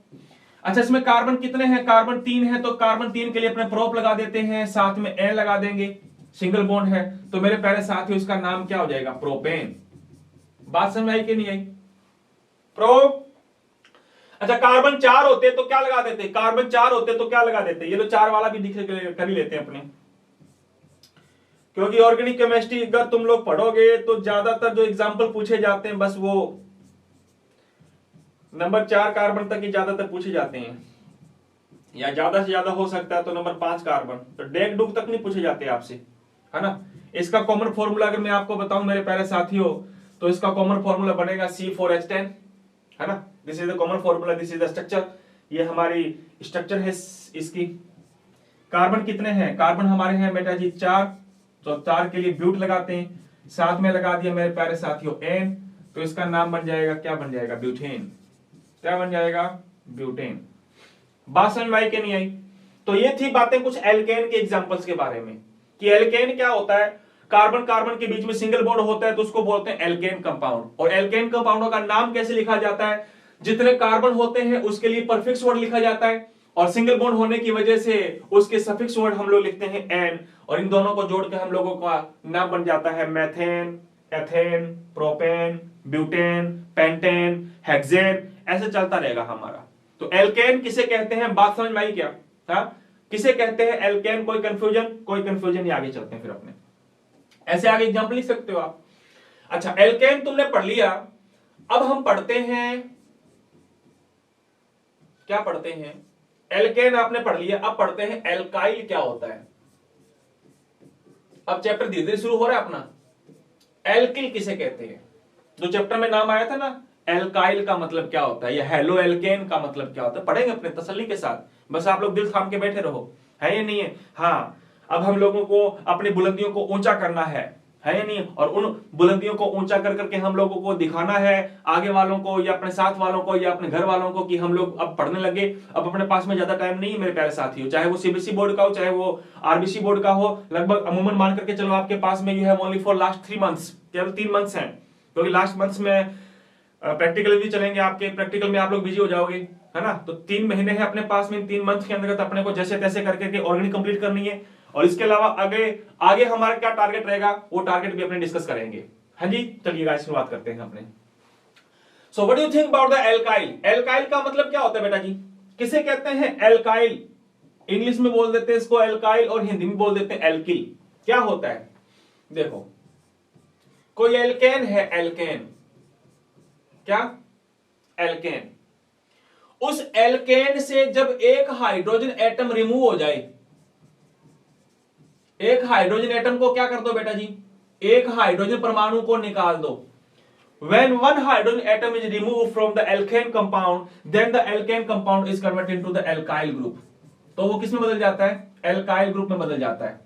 अच्छा इसमें कार्बन कितने हैं, कार्बन 3 है, तो कार्बन 3 के लिए अपने प्रोप लगा देते हैं, साथ में एन लगा देंगे, सिंगल बॉन्ड है, तो मेरे प्यारे साथियों इसका नाम क्या हो जाएगा, प्रोपेन। बात समझ आई कि नहीं आई, प्रो। अच्छा कार्बन 4 होते तो क्या लगा देते, कार्बन 4 होते तो क्या लगा देते, ये तो 4 वाला भी दिख कर ही लेते हैं अपने, क्योंकि ऑर्गेनिक केमिस्ट्री अगर तुम लोग पढ़ोगे तो ज्यादातर जो एग्जाम्पल पूछे जाते हैं बस वो नंबर 4 कार्बन तक ही ज्यादातर पूछे जाते हैं, या ज्यादा से ज्यादा हो सकता है तो नंबर 5 कार्बन, तो डेग डुग तक नहीं पूछे जाते आपसे, है ना। इसका कॉमन फॉर्मूला अगर मैं आपको बताऊं मेरे प्यारे साथियों, तो इसका कॉमन फॉर्मूला बनेगा C4H10, है ना, this is the common formula, this is the structure, ये हमारी स्ट्रक्चर है इसकी। कार्बन कितने हैं, कार्बन हमारे हैं बेटा जी 4, तो 4 के लिए ब्यूट लगाते हैं, साथ में लगा दिया मेरे प्यारे साथियों N, तो इसका नाम बन जाएगा, क्या बन जाएगा, ब्यूटेन। क्या बन जाएगा, ब्यूटेन। बात समझ में आई कि नहीं आई। तो ये थी बातें कुछ एल्केन के एग्जांपल्स के बारे में, कि एल्केन क्या होता है, कार्बन कार्बन के बीच में सिंगल बॉन्ड होता है तो उसको बोलते हैं एल्केन कंपाउंड। और एल्केन कंपाउंडों का नाम कैसे लिखा जाता है, जितने कार्बन होते हैं उसके लिए परफिक्स वर्ड लिखा जाता है, और सिंगल बॉन्ड होने की वजह से उसके सफिक्स वर्ड हम लोग लिखते हैं एन, और इन दोनों को जोड़ के हम लोगों का नाम बन जाता है methane, ethane, propane, butane, pentane, hexane, ऐसे चलता रहेगा हमारा। तो एल्केन किसे कहते हैं, बात समझ में आई क्या, हाँ किसे कहते हैं एल्केन, कोई कंफ्यूजन, कोई कंफ्यूजन नहीं, आगे चलते हैं फिर अपने, ऐसे आगे एग्जांपल लिख सकते हो आप। अच्छा एल्केन तुमने पढ़ लिया, अब हम पढ़ते हैं, क्या पढ़ते हैं, एल्केन आपने पढ़ लिया, अब पढ़ते हैं एल्काइल क्या होता है। अब चैप्टर धीरे धीरे शुरू हो रहा है अपना। एल्किल किसे कहते हैं, जो चैप्टर में नाम आया था ना, एल्काइल का मतलब क्या होता है, या हेलो एल्केन का मतलब क्या होता है, पढ़ेंगे अपने तसल्ली के साथ, बस आप लोग दिल थाम के बैठे रहो, है या नहीं है। हाँ अब हम लोगों को अपनी बुलंदियों को ऊंचा करना है या नहीं, और उन बुलंदियों को ऊंचा कर करके हम लोगों को दिखाना है आगे वालों को या अपने साथ वालों को या अपने घर वालों को कि हम लोग अब पढ़ने लगे, अब अपने पास में ज्यादा टाइम नहीं है मेरे प्यारे साथियों, चाहे वो सीबीएसई बोर्ड का हो चाहे वो आरबीसी बोर्ड का हो, लगभग अमूमन मान करके चलो आपके पास में you have only for last 3 months, केवल 3 मंथ्स हैं, क्योंकि लास्ट मंथ्स में प्रैक्टिकल भी चलेंगे आपके, प्रैक्टिकल में आप लोग बिजी हो जाओगे, है ना। तो 3 महीने हैं अपने पास में, 3 मंथ के अंदर अपने को जैसे तैसे करके ऑर्गेनिक कंप्लीट करनी है, और इसके अलावा आगे हमारा क्या टारगेट रहेगा वो टारगेट भी अपने डिस्कस करेंगे। हाँ जी चलिए गाइस शुरुआत करते हैं अपने। So what do you think about the alkyl, alkyl का मतलब क्या होता है बेटा जी, किसे कहते हैं एल्काइल, इंग्लिश में बोल देते हैं इसको एल्काइल और हिंदी में बोल देते हैं एल्किल। क्या होता है, देखो कोई एल्केन है, एल्केन क्या, एल्केन, उस एल्केन से जब एक हाइड्रोजन एटम रिमूव हो जाए, एक हाइड्रोजन एटम को क्या कर दो बेटा जी, एक हाइड्रोजन परमाणु को निकाल दो, when one hydrogen atom is removed from the alkane compound then the alkane compound is converted into the alkyl group, तो वो किस में बदल जाता है, एल्काइल ग्रुप में बदल जाता है।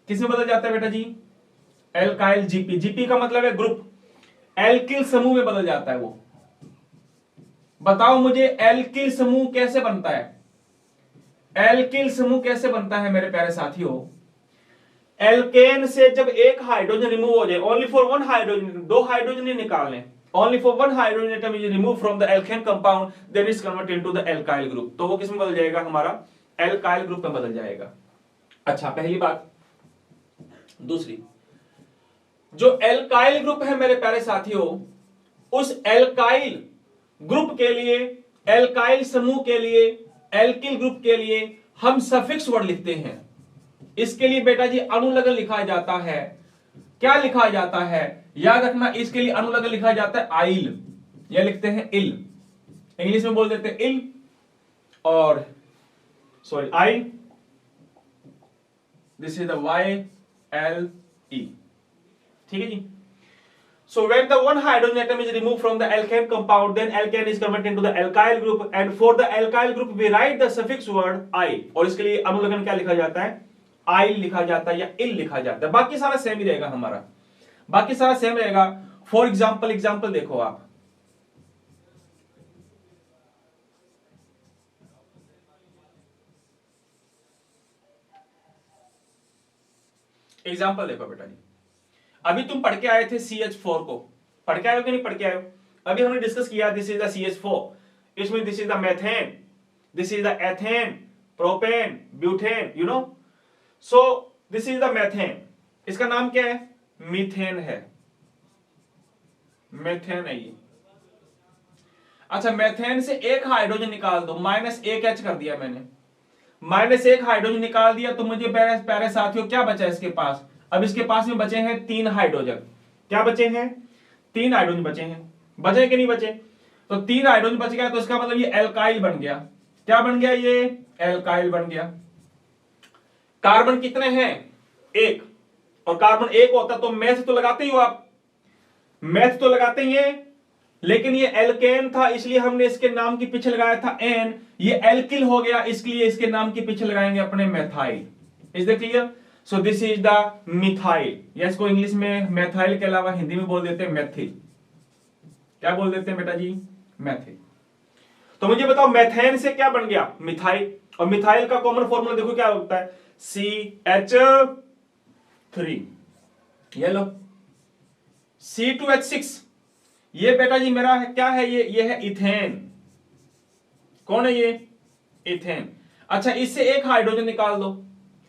किस में बदल जाता है बेटा जी, एल्काइल जीपी, जीपी का मतलब है ग्रुप, एल्किल समूह में बदल जाता है वो। बताओ मुझे एल्किल समूह कैसे बनता है, एल्किल समूह कैसे बनता है मेरे प्यारे साथियों? एल्केन से जब एक हाइड्रोजन रिमूव हो जाए, ओनली फॉर वन हाइड्रोजन, दो हाइड्रोजन ही निकालने, only for one hydrogen atom is remove from the alkane compound, then is converted into the alkyl group. तो वो किस में बदल जाएगा? हमारा एल्काइल ग्रुप में बदल जाएगा। अच्छा, पहली बात। दूसरी, जो एल्काइल ग्रुप है मेरे प्यारे साथियों, उस एल्काइल ग्रुप के लिए, एल्काइल समूह के लिए, एल्किल ग्रुप के लिए हम सफिक्स वर्ड लिखते हैं। इसके लिए बेटा जी अनुलग्न लिखा जाता है। क्या लिखा जाता है? याद रखना, इसके लिए अनुलग्न लिखा जाता है आइल, या लिखते हैं इल, इंग्लिश में बोल देते हैं इल और sorry I, this is the YLE। ठीक है जी। So when the one hydrogen atom is removed from the alkane compound, then alkane is converted into the alkyl group, and for the alkyl group we write the suffix word I। और इसके लिए अनुलग्न क्या लिखा जाता है? आइल लिखा जाता है या इल लिखा जाता है। बाकी सारा सेम ही रहेगा हमारा, बाकी सारा सेम रहेगा। फॉर एग्जाम्पल देखो आप, एग्जाम्पल देखो बेटा जी। अभी तुम पढ़ के आए थे CH4 को, पढ़ के आए हो कि नहीं पढ़ के आए हो? अभी हमने डिस्कस किया दिस इज द CH4, इसमें this is the methane, this is the ethane, propane, butane, you know. So this is the methane, इसका नाम क्या है? मीथेन है, मेथेन है ये। अच्छा, मेथेन से एक हाइड्रोजन निकाल दो, -1H कर दिया मैंने, -1 हाइड्रोजन निकाल दिया, तो मुझे प्यारे साथियों क्या बचा इसके पास? अब इसके पास में बचे हैं 3 हाइड्रोजन। क्या बचे हैं? 3 हाइड्रोजन बचे हैं। बचे कि नहीं बचे? तो 3 हाइड्रोजन बच गया, तो इसका मतलब ये एल्काइल बन गया। क्या बन गया? ये एल्काइल बन गया। कार्बन कितने हैं? 1, और कार्बन 1 होता तो मैथ तो लगाते ही हो आप, मैथ तो लगाते ही है, लेकिन ये एल्केन था इसलिए हमने इसके नाम के पीछे लगाया था एन। ये एल्किल हो गया इसलिए इसके नाम के पीछे लगाएंगे अपने methyl. Is the clear? So this is the methyl, या इसको इंग्लिश में मेथाइल के अलावा हिंदी में बोल देते हैं मेथिल। क्या बोल देते हैं बेटा जी? मेथिल। तो मुझे बताओ मेथेन से क्या बन गया? मिथाइल। और मिथाइल का कॉमन फॉर्मूला देखो क्या होता है? CH3। ये लो C2H6। ये बेटा जी मेरा है, क्या है ये है इथेन। कौन है ये? इथेन। अच्छा, इससे एक हाइड्रोजन निकाल दो।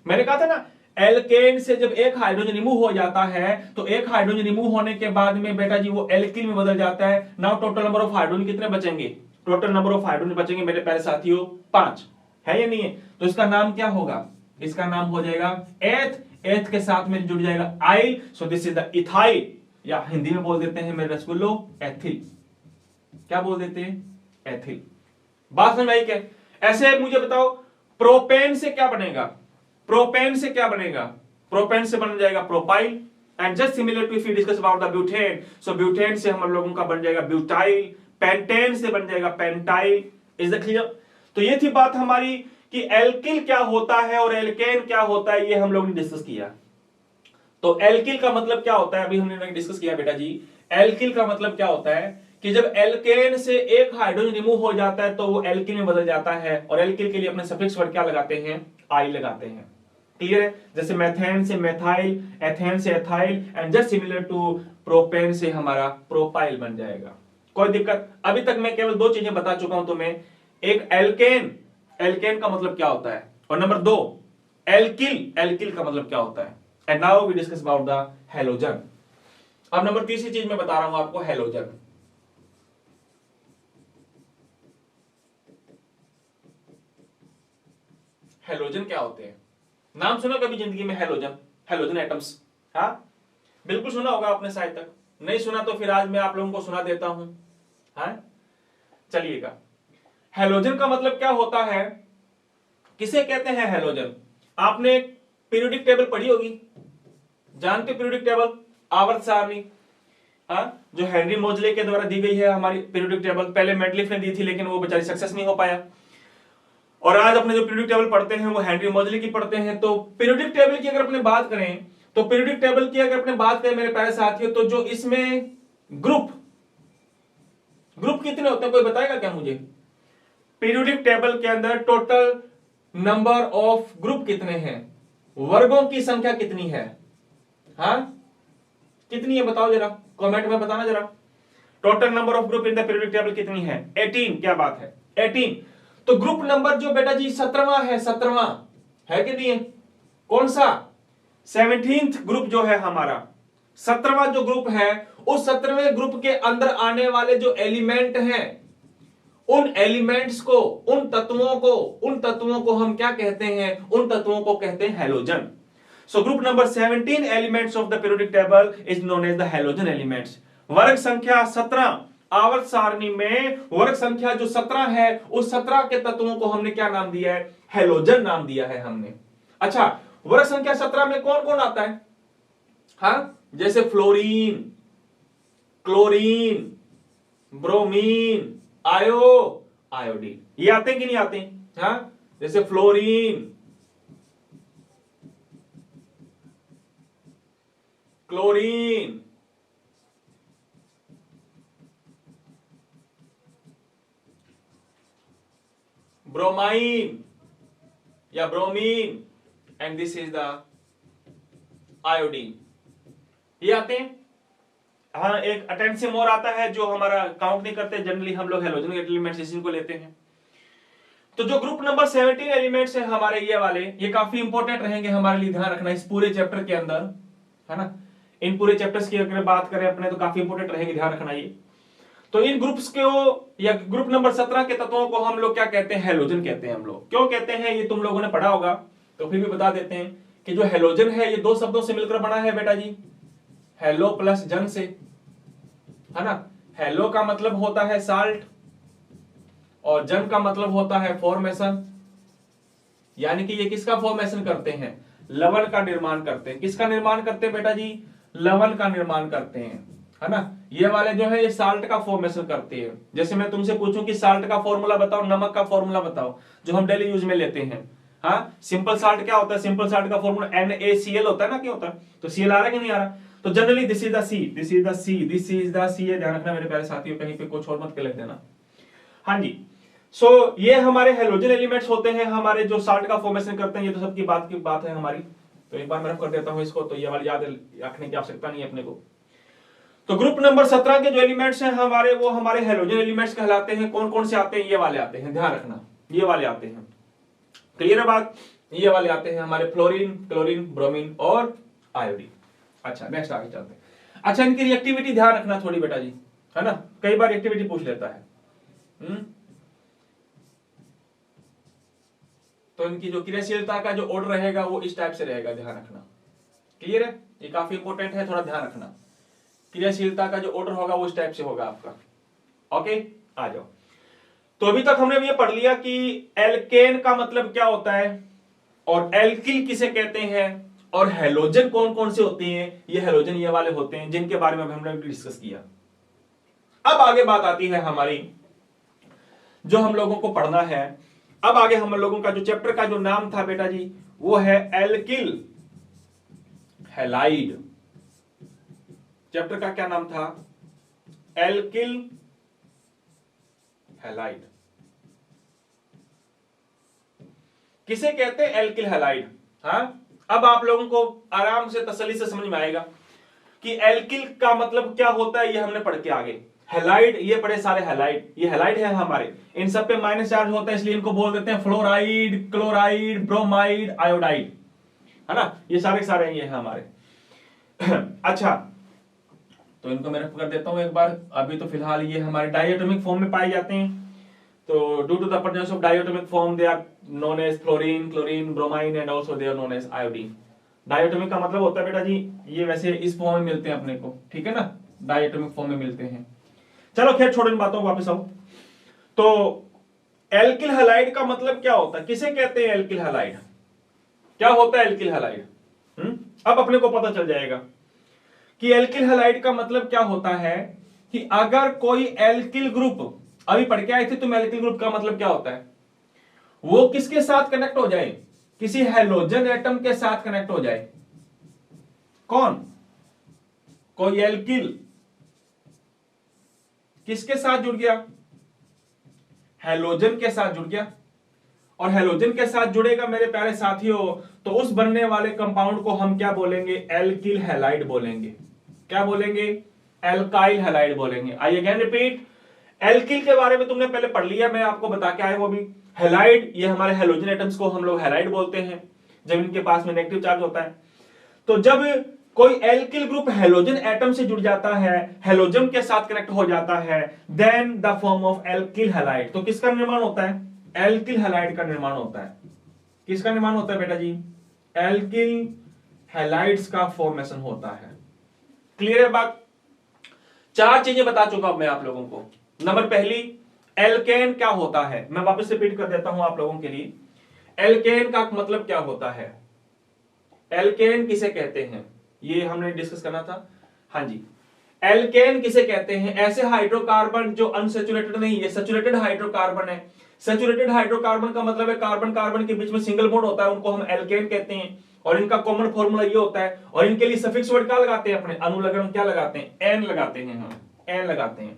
मैंने कहा था ना, एल्केन से जब एक हाइड्रोजन रिमूव हो जाता है तो एक हाइड्रोजन रिमूव होने के बाद में बेटा जी वो एल्किल में बदल जाता है। Now total number of hydrogen कितने बचेंगे? टोटल नंबर ऑफ हाइड्रोजन बचेंगे मेरे प्यारे साथियों 5, है या नहीं है? तो इसका नाम क्या होगा? इसका नाम हो जाएगा एथ। एथ के साथ में जुड़ जाएगा yl. So this is the ethyl, या हिंदी में बोल देते हैं मेरे रसगुल्लो एथिल। क्या बोल देते हैं? एथिल। बात समझ आई क्या? ऐसे मुझे बताओ प्रोपेन से क्या बनेगा? प्रोपेन से क्या बनेगा? प्रोपेन से बन जाएगा propyl. And just similar to if you discuss about the butane, so butane से हम लोगों का बन जाएगा ब्यूटाइल। पेंटेन से बन जाएगा पेंटाइल। Is the clear? तो ये थी बात हमारी कि एल्किल क्या होता है और एल्केन क्या होता है, ये हम लोगों ने डिस्कस किया। तो एल्किल का मतलब क्या होता है अभी हमने डिस्कस किया बेटा जी। एल्किल का मतलब क्या होता है कि जब एल्केन से एक हाइड्रोजन रिमूव हो जाता है तो वो एल्किल में बदल जाता है, और एल्किल के लिए अपने सफिक्स वर्ड क्या लगाते हैं? आई लगाते हैं। क्लियर है? जैसे मेथेन से मेथाइल, एथेन से ethyl, and just similar to propane से हमारा प्रोपाइल बन जाएगा। कोई दिक्कत? अभी तक मैं केवल 2 चीजें बता चुका हूं तुम्हें। एक एल्केन, एल्केन का मतलब क्या होता है, और नंबर 2 एल्किल, एल्किल का मतलब क्या होता है। And now we discuss about the halogen. अब नंबर 3 चीज मैं बता रहा हूं आपको, हैलोजन। हैलोजन क्या होते हैं? नाम सुना कभी जिंदगी में हैलोजन? हैलोजन एटम्स, हाँ बिल्कुल सुना होगा आपने, शायद तक नहीं सुना तो फिर आज मैं आप लोगों को सुना देता हूं। हाँ चलिएगा, हैलोजन का मतलब क्या होता है, किसे कहते हैं हैलोजन? आपने पीरियोडिक टेबल पढ़ी होगी, जानते हो पीरियोडिक टेबल, आवर्त सारणी, हाँ जो हेनरी मोजले के द्वारा दी गई है हमारी पीरियोडिक टेबल। पहले मेडलिफ ने दी थी लेकिन वो बेचारी सक्सेस नहीं हो पाया, और आज अपने जो पीरियोडिक टेबल पढ़ते हैं वो हेनरी मोजले की पढ़ते हैं। तो पीरियोडिक टेबल की अगर अपने बात करें तो पीरियोडिक टेबल की अगर अपने बात करें मेरे प्यारे साथियों, तो जो इसमें ग्रुप कितने होते हैं कोई बताएगा क्या मुझे? पीरियोडिक टेबल के अंदर टोटल नंबर ऑफ ग्रुप कितने हैं, वर्गों की संख्या कितनी है, हाँ कितनी है बताओ जरा, कमेंट में बताना जरा। Total number of group in the periodic table कितनी है, 18। क्या बात है, 18। तो ग्रुप नंबर जो बेटा जी 17वां है, 17वां है कि नहीं है, कौन सा, 17th ग्रुप जो है हमारा, 17वां जो ग्रुप है, उस 17वें ग्रुप के अंदर आने वाले जो एलिमेंट हैं, उन एलिमेंट्स को, उन तत्वों को हम क्या कहते हैं, उन तत्वों को कहते हैं halogen. So group number 17 elements of the periodic table is known as the halogen elements. वर्ग संख्या 17, आवर्त सारणी में वर्ग संख्या जो 17 है, उस 17 के तत्वों को हमने क्या नाम दिया है, हैलोजन नाम दिया है हमने। अच्छा, वर्ग संख्या 17 में कौन कौन आता है, हाँ जैसे फ्लोरीन, क्लोरीन, ब्रोमीन, आयोडीन, ये आते हैं कि नहीं आते, हाँ जैसे फ्लोरीन, क्लोरीन, ब्रोमाइन या bromine, and this is the iodine, ये आते हैं। हाँ, एक अटेंसियम और आता है जो हमारा काउंट नहीं करते, जनरली हम लोग हैलोजन एलिमेंट्स इसी को लेते हैं। तो जो ग्रुप नंबर 17 एलिमेंट्स है हमारे ये वाले, ये काफी इंपॉर्टेंट रहेंगे हमारे लिए, ध्यान रखना इस पूरे चैप्टर के अंदर, है ना। इन पूरे चैप्टर्स की अगर बात करें अपने तो काफी इंपॉर्टेंट रहेंगे, ध्यान रखना ये। तो इन ग्रुप्स को या ग्रुप नंबर 17 के तत्वों को हम लोग क्या कहते हैं, हैलोजन कहते हैं हम लोग। क्यों कहते हैं ये तुम लोगों ने पढ़ा होगा, तो फिर भी बता देते हैं कि जो हैलोजन है ये दो शब्दों से मिलकर बना है बेटा जी, हेलो प्लस जन से, है ना। हेलो का मतलब होता है साल्ट और जन का मतलब होता है फॉर्मेशन, यानी कि ये किसका फॉर्मेशन करते हैं, लवण का निर्माण करते हैं। किसका निर्माण करते हैं बेटा जी, लवण का निर्माण करते हैं, है ना। ये वाले जो है ये साल्ट का फॉर्मेशन करते हैं। जैसे मैं तुमसे पूछूं कि साल्ट का फॉर्मूला बताओ, नमक का फॉर्मूला बताओ, जो हम डेली यूज में लेते हैं, हाँ सिंपल साल्ट क्या होता है, सिंपल साल्ट का फॉर्मूला NaCl होता है ना, क्या होता है, तो Cl आ रहा है कि नहीं आ रहा। तो generally this is the C, this is the C, this is the C, ध्यान रखना मेरे प्यारे साथियों, कहीं पे कुछ और मत के लिख देना। हाँ जी, सो ये हमारे हैलोजन एलिमेंट्स होते हैं, हमारे जो साल्ट का फॉर्मेशन करते हैं। ये तो सबकी बात है हमारी, तो एक बार मैं रफ कर देता हूं इसको, तो ये वाली याद रखने की आवश्यकता नहीं है अपने को। तो ग्रुप नंबर 17 के जो एलिमेंट्स हैं हमारे, वो हमारे हैलोजन एलिमेंट्स कहलाते हैं। कौन कौन से आते हैं, ये वाले आते हैं, ध्यान रखना ये वाले आते हैं, क्लियर है बात, ये वाले आते हैं हमारे फ्लोरीन, क्लोरीन, ब्रोमीन और आयोडीन। अच्छा नेक्स्ट आगे चलते हैं। अच्छा, इनकी रिएक्टिविटी ध्यान रखना थोड़ी बेटा जी, है ना, कई बार रिएक्टिविटी पूछ लेता है। तो इनकी जो क्रियाशीलता का जो ऑर्डर रहेगा वो इस टाइप से रहेगा, ध्यान रखना, क्लियर है, ये काफी इंपॉर्टेंट है, थोड़ा ध्यान रखना। क्रियाशीलता का जो ऑर्डर होगा वो इस टाइप से होगा आपका, ओके। आ जाओ, तो अभी तक हमने ये पढ़ लिया कि एल्केन का मतलब क्या होता है और एल्किल किसे कहते हैं और हैलोजन कौन कौन से होते हैं। ये हैलोजन ये वाले होते हैं जिनके बारे में हमने डिस्कस किया। अब आगे बात आती है हमारी, जो हम लोगों को पढ़ना है। अब आगे हम लोगों का जो चैप्टर का जो नाम था बेटा जी, वो है एल्किल हैलाइड। चैप्टर का क्या नाम था, एल्किल हैलाइड। किसे कहते हैं एल्किल हैलाइड, हाँ अब आप लोगों को आराम से तसल्ली से समझ में आएगा कि एल्किल का मतलब क्या होता है, ये हमने पढ़ के आगे। हैलाइड, ये पढ़े सारे हैलाइड, ये हैलाइड है हमारे, इन सब पे माइनस चार्ज होता है, इसलिए इनको बोल देते हैं फ्लोराइड, क्लोराइड, ब्रोमाइड, आयोडाइड, है ना, ये सारे ये है हमारे। अच्छा, तो इनको मैं रफ कर देता हूं एक बार। अभी तो फिलहाल ये हमारे डायटोमिक फॉर्म में पाए जाते हैं। तो due to the presence of diatomic form they are known as fluorine, chlorine, bromine and also they are known as iodine. Diatomic का मतलब होता है बेटा जी, ये वैसे इस फॉर्म में मिलते हैं अपने को, ठीक है ना, डायटोमिक फॉर्म में मिलते हैं। चलो खैर छोड़ो इन बातों को, वापस आओ। तो एल्किल हैलाइड का मतलब क्या होता है, किसे कहते हैं एल्किल हैलाइड, क्या होता है एल्किल हैलाइड। अब अपने को पता चल जाएगा कि एल्किल हैलाइड का मतलब क्या होता है कि अगर कोई एल्किल ग्रुप, अभी पढ़ के आए थे तुम, एल्किल ग्रुप का मतलब क्या होता है, वो किसके साथ कनेक्ट हो जाए, किसी हैलोजन एटम के साथ कनेक्ट हो जाए। कौन, कोई एल्किल किसके साथ जुड़ गया, हैलोजन के साथ जुड़ गया, और हेलोजन के साथ जुड़ेगा मेरे प्यारे साथियों, तो उस बनने वाले कंपाउंड को हम क्या बोलेंगे? एल्किल हैलाइड बोलेंगे। क्या बोलेंगे? एल्काइल हैलाइड बोलेंगे। आई अगेन रिपीट, एल्किल के बारे में तुमने पहले पढ़ लिया, मैं आपको बता के आया वो भी। हैलाइड, ये हमारे हेलोजन एटम्स को हम लोग हैलाइड बोलते हैं जब इनके पास में नेगेटिव चार्ज होता है। तो जब कोई एल्किल ग्रुप हेलोजन एटम से जुड़ जाता है, हेलोजन के साथ कनेक्ट हो जाता है, then the form of alkyl halide. तो किसका निर्माण होता है? एल्किल हैलाइड का निर्माण होता है। किसका निर्माण होता है बेटा जी? एल्किल हैलाइड्स का फॉर्मेशन होता है। क्लियर है बात? 4 चीजें बता चुका हूं मैं आप लोगों को। नंबर पहली, एल्केन क्या होता है, मैं वापस रिपीट कर देता हूं आप लोगों के लिए। एल्केन का मतलब क्या होता है? एल्केन किसे कहते हैं, ये हमने डिस्कस करना था। हाँ जी, एल्केन किसे कहते हैं? ऐसे हाइड्रोकार्बन जो अनसैचुरेटेड नहीं है, सैचुरेटेड हाइड्रोकार्बन है। सैचुरेटेड हाइड्रोकार्बन का मतलब है कार्बन कार्बन के बीच में सिंगल बॉन्ड होता है, उनको हम एल्केन कहते हैं। और इनका कॉमन फॉर्मूला ये होता है, और इनके लिए सफिक्स वर्ड क्या लगाते हैं? अपने अनुलग्न क्या लगाते हैं? एन लगाते हैं, हम एन लगाते हैं।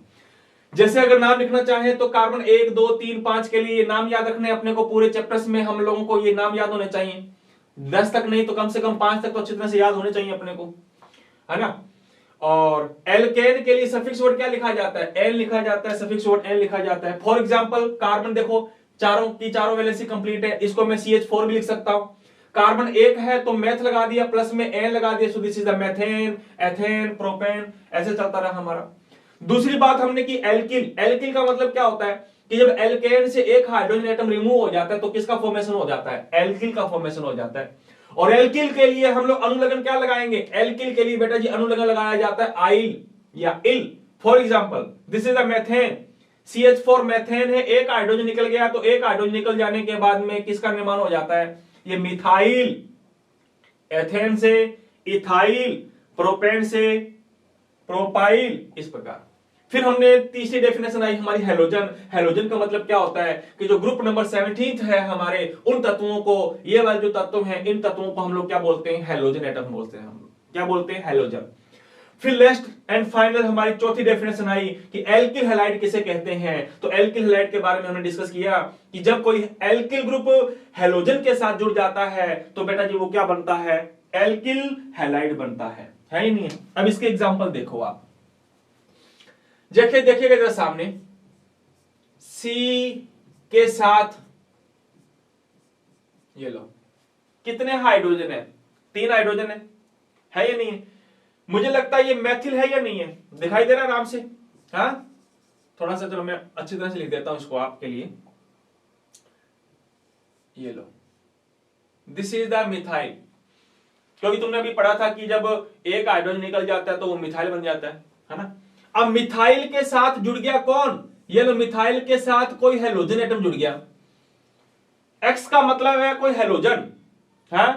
जैसे अगर नाम लिखना चाहे तो कार्बन 1 2 3 5 के लिए नाम याद रखने अपने को, पूरे चैप्टर्स में हम लोगों को ये नाम याद होने चाहिए। 10 तक नहीं तो कम से कम 5 तक तो अच्छी तरह से याद होने चाहिए अपने को, है ना। और एल्केन के लिए सफिक्स वर्ड क्या लिखा जाता है? एन लिखा जाता है, सफिक्स वर्ड एन लिखा जाता है। फॉर एग्जांपल कार्बन देखो, चारों की चारों वैलेंसी कंप्लीट है, इसको मैं CH4 भी लिख सकता हूं। कार्बन 1 है तो मैथ लगा दिया, प्लस में एन लगा दिया, सो this is the methane, ethane, propane, ऐसे चलता रहा हमारा। दूसरी बात हमने की एल्किल। एल्किल का मतलब क्या होता है कि जब एल्केन से एक हाइड्रोजन एटम रिमूव हो जाता है तो किसका फॉर्मेशन हो जाता है? एल्किल का फॉर्मेशन हो जाता है। और एल्किल के लिए हम लोग अनुलग्न क्या लगाएंगे? एल्किल के लिए बेटा जी अनुलग्न लगाया जाता है आइल या इल। For example this is the methane, CH4 methane है, एक हाइड्रोजन निकल गया तो एक हाइड्रोजन निकल जाने के बाद में किसका निर्माण हो जाता है? ये मिथाइल, एथेन से इथाइल, प्रोपेन से प्रोपाइल, इस प्रकार। फिर हमने तीसरी डेफिनेशन आई हमारी हेलोजन। हेलोजन का मतलब क्या होता है कि जो ग्रुप नंबर 17 है हमारे, उन तत्वों को, ये वाले जो तत्व हैं, इन तत्वों को हम लोग क्या बोलते हैं? हेलोजन एटम बोलते हैं। हम लोग क्या बोलते हैं? हेलोजन। फिर लास्ट एंड फाइनल हमारी चौथी डेफिनेशन आई कि एल्किल हैलाइड किसे कहते हैं। तो एल्किल हैलाइड के बारे में हमने डिस्कस किया कि जब कोई एल्किल ग्रुप हेलोजन के साथ जुड़ जाता है तो बेटा जी वो क्या बनता है? एल्किल हैलाइड बनता है ही नहीं? अब इसके एग्जांपल देखो आप, देखिएगा जरा सामने। C के साथ ये लो, कितने हाइड्रोजन है? 3 हाइड्रोजन है या नहीं है? मुझे लगता है ये मैथिल है या नहीं है, दिखाई दे रहा है आराम से? हाँ, थोड़ा सा चलो मैं अच्छी तरह से लिख देता हूं इसको आपके लिए। ये लो, दिस इज द मिथाइल। क्योंकि तुमने अभी पढ़ा था कि जब एक हाइड्रोजन निकल जाता है तो वो मिथाइल बन जाता है ना। अब मिथाइल के साथ जुड़ गया कौन? ये लो, मिथाइल के साथ कोई हेलोजन एटम जुड़ गया। X का मतलब है कोई हेलोजन, है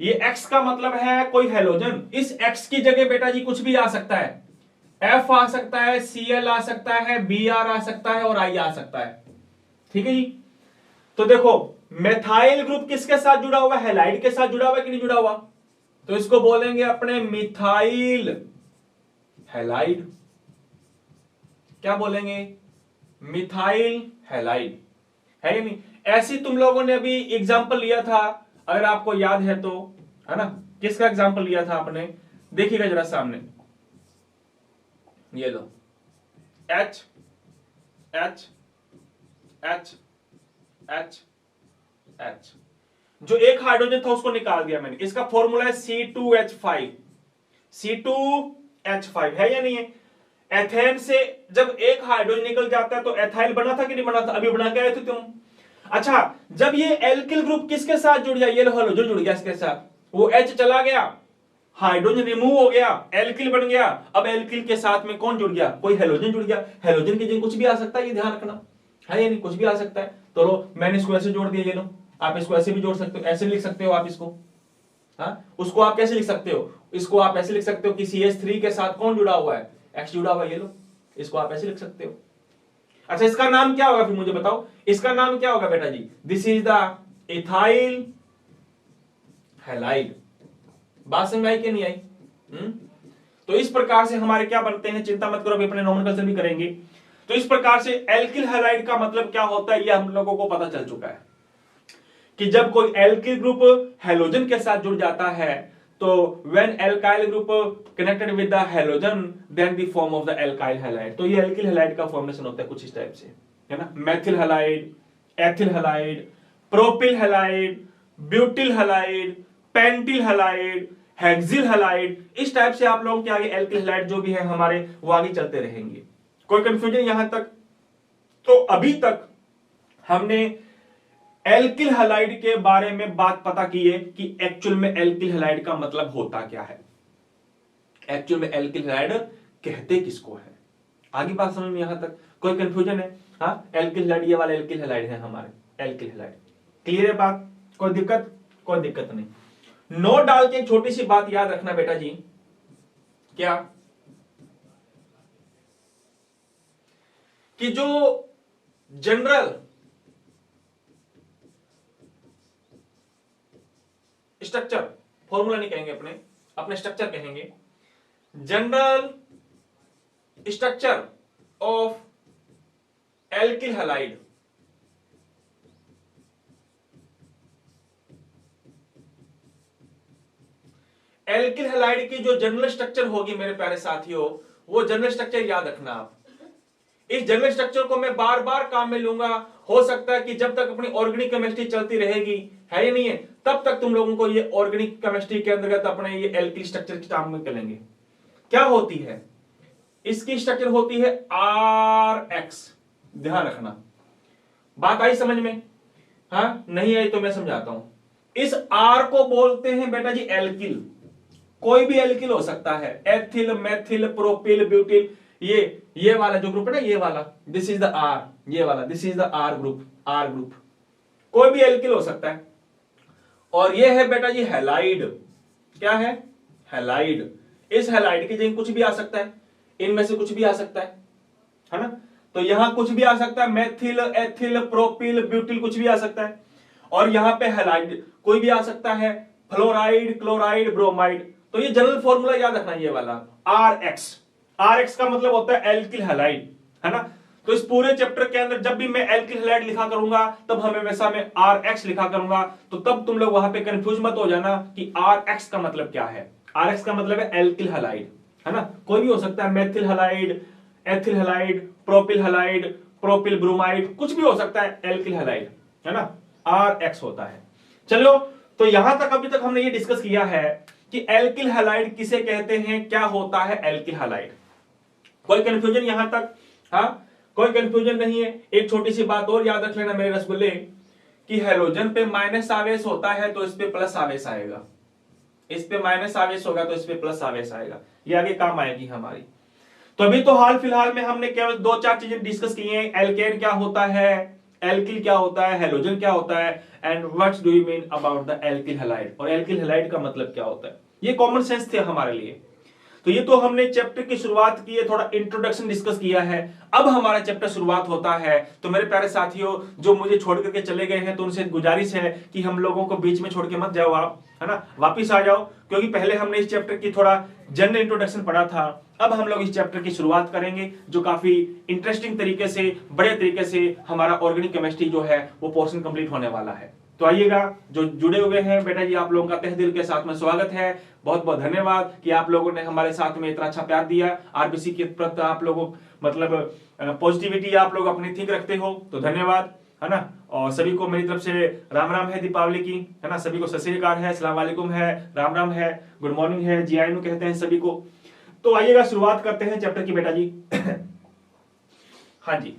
ये X का मतलब है कोई हेलोजन। इस X की जगह बेटा जी कुछ भी आ सकता है, F आ सकता है, Cl आ सकता है, Br आ सकता है और I आ सकता है। ठीक है जी। तो देखो मेथाइल ग्रुप किसके साथ जुड़ा हुआ है? हैलाइड के साथ जुड़ा हुआ है कि नहीं जुड़ा हुआ? तो इसको बोलेंगे अपने मिथाइल हैलाइड। क्या बोलेंगे? मिथाइल हैलाइड, है कि नहीं? ऐसी तुम लोगों ने अभी एग्जांपल लिया था, अगर आपको याद है तो, है ना। किसका एग्जांपल लिया था आपने? देखिएगा जरा सामने, ये लो, H H H H H, जो एक हाइड्रोजन था उसको निकाल दिया मैंने। इसका फॉर्मूला है C2H5, C2H5, है या नहीं है? एथेन से जब एक हाइड्रोजन निकल जाता है तो एथाइल बना था कि नहीं बना था? अभी बना के आए थे तुम। अच्छा, जब ये एल्किल ग्रुप किसके साथ जुड़ गया? ये हेलोजन जुड़ गया इसके साथ, वो H चला गया, हाइड्रोजन रिमूव हो गया, एल्किल बन गया। अब एल्किल के साथ में कौन जुड़ गया? कोई हेलोजन जुड़ गया। हेलोजन की जगह कुछ भी आ सकता है, ये ध्यान रखना, है या नहीं? कुछ भी आ सकता है। तो लो, मैंने इसको ऐसे जोड़ दिया, ये लो, आप इसको ऐसे भी जोड़ सकते हो, ऐसे लिख सकते हो आप इसको। हाँ, उसको आप कैसे लिख सकते हो? इसको आप ऐसे लिख सकते हो कि CH3 के साथ कौन जुड़ा हुआ है? X जुड़ा हुआ है, ये लो, इसको आप ऐसे लिख सकते हो। अच्छा, इसका नाम क्या होगा फिर मुझे बताओ, इसका नाम क्या होगा बेटा जी? This is the ethyl halide. बात समझ आई कि नहीं आई? तो इस प्रकार से हमारे क्या बनते हैं, चिंता मत करो, अभी अपने नॉमेनक्लेचर भी करेंगे। तो इस प्रकार से एल्किल हैलाइड का मतलब क्या होता है ये हम लोगों को पता चल चुका है। कि जब कोई एल्किल ग्रुप हैलोजन के साथ जुड़ जाता है तो when alkyl group connected with the halogen then the form of the alkyl halide. तो ये एल्किल हैलाइड का फॉर्मेशन होता है कुछ इस टाइप से, है ना। Methyl halide, ethyl halide, propyl halide, butyl halide, pentyl halide, hexyl halide, इस टाइप से आप लोगों के आगे एल्किल हैलाइड जो भी है हमारे वो आगे चलते रहेंगे। कोई कंफ्यूजन यहां तक? तो अभी तक हमने एल्किल हैलाइड के बारे में बात पता की है कि एक्चुअल में एल्किल हैलाइड का मतलब होता क्या है, एक्चुअल में एल्किल हैलाइड कहते किसको है। आगे बात समझ में यहां तक? कोई कंफ्यूजन है? हाँ, एल्किल हैलाइड, ये वाला एल्किल हैलाइड है हमारे एल्किल हैलाइड। क्लियर है बात? कोई दिक्कत? कोई दिक्कत नहीं। नोट डाल के एक छोटी सी बात याद रखना बेटा जी, क्या कि जो जनरल स्ट्रक्चर, फॉर्मूला नहीं कहेंगे, अपने अपने स्ट्रक्चर कहेंगे, general structure of alkyl halide alkyl halide की जो जनरल स्ट्रक्चर होगी मेरे प्यारे साथियों, वो जनरल स्ट्रक्चर याद रखना आप। इस जनरल स्ट्रक्चर को मैं बार बार काम में लूंगा। हो सकता है कि जब तक अपनी ऑर्गेनिक केमिस्ट्री चलती रहेगी, है या नहीं है, तब तक तुम लोगों को ये ऑर्गेनिक केमिस्ट्री के अंतर्गत अपने ये एल्किल स्ट्रक्चर की काम में करेंगे। क्या होती है इसकी स्ट्रक्चर? होती है RX। ध्यान रखना, बात आई समझ में? हाँ, नहीं आई तो मैं समझाता हूं। इस R को बोलते हैं बेटा जी एल्किल। कोई भी एल्किल हो सकता है, एथिल, मेथिल, प्रोपिल, ब्यूटिल, ये वाला जो ग्रुप है ना, ये वाला, दिस इज द R, ये वाला this is the R group, R group, कोई भी एल्किल हो सकता है। और ये है बेटा जी हैलाइड। क्या है? हैलाइड। इस हैलाइड की जगह कुछ भी आ सकता है, इनमें से कुछ भी आ सकता है ना। तो यहां कुछ भी आ सकता है, मेथिल, एथिल, प्रोपिल, ब्यूटिल, कुछ भी आ सकता है। और यहां पे हैलाइड कोई भी आ सकता है, फ्लोराइड, क्लोराइड, ब्रोमाइड। तो ये जनरल फॉर्मूला याद रखना, ये वाला RX। RX का मतलब होता है एल्किल हैलाइड, है ना। तो इस पूरे चैप्टर के अंदर जब भी मैं एल्किल हैलाइड लिखा करूंगा तब हमेशा मैं RX लिखा करूंगा। तो तब तुम लोग वहां पे कंफ्यूज मत हो जाना कि RX का मतलब क्या है। RX का मतलब है एल्किल हैलाइड, है ना। कोई भी हो सकता है, methyl halide, ethyl halide, propyl halide, propyl bromide, कुछ भी हो सकता है एल्किल हैलाइड, है ना। RX होता है। चलो, तो यहां तक अभी तक हमने ये डिस्कस किया है कि एल्किल हैलाइड किसे कहते हैं, क्या होता है एल्किल हैलाइड। कोई कंफ्यूजन यहां तक? हाँ, कोई कंफ्यूजन नहीं है। एक छोटी सी बात और याद रख लेना मेरे रसगुल्ले, कि हैलोजन पे माइनस आवेश होता है तो इस पे प्लस आवेश आएगा, इस पे माइनस आवेश होगा तो इस पे प्लस आवेश आएगा। ये आगे काम आएगी हमारी। तो अभी तो हाल फिलहाल में हमने केवल 2-4 चीजें डिस्कस की हैं। एल्केन क्या होता है, एल्किल क्या होता है, हैलोजन क्या होता है, and what do you mean about the alkyl halide, और एल्किल हैलाइड का मतलब क्या होता है। ये कॉमन सेंस थे हमारे लिए। तो ये तो हमने चैप्टर की शुरुआत की है, थोड़ा इंट्रोडक्शन डिस्कस किया है। अब हमारा चैप्टर शुरुआत होता है। तो मेरे प्यारे साथियों, जो मुझे छोड़ करके चले गए हैं, तो उनसे गुजारिश है कि हम लोगों को बीच में छोड़ के मत जाओ आप, है ना, वापिस आ जाओ। क्योंकि पहले हमने इस चैप्टर की थोड़ा जनरल इंट्रोडक्शन पढ़ा था, अब हम लोग इस चैप्टर की शुरुआत करेंगे, जो काफी इंटरेस्टिंग तरीके से, बड़े तरीके से हमारा ऑर्गेनिक केमिस्ट्री जो है वो पोर्शन कंप्लीट होने वाला है। तो आइएगा, जो जुड़े हुए हैं बेटा जी, आप लोगों का तहे दिल के साथ में स्वागत है। बहुत बहुत धन्यवाद कि आप लोगों ने हमारे साथ में इतना अच्छा प्यार दिया। आरबीसी के प्रति आप लोगों मतलब पॉजिटिविटी आप लोग अपनी ठीक रखते हो, तो धन्यवाद, है ना। और सभी को मेरी तरफ से राम राम है दीपावली की, है ना। सभी को सत श्री अकाल है, अस्सलाम वालेकुम है, राम राम है, गुड मॉर्निंग है, जी आई कहते हैं सभी को। तो आइएगा, शुरुआत करते हैं चैप्टर की बेटा जी। हाँ जी,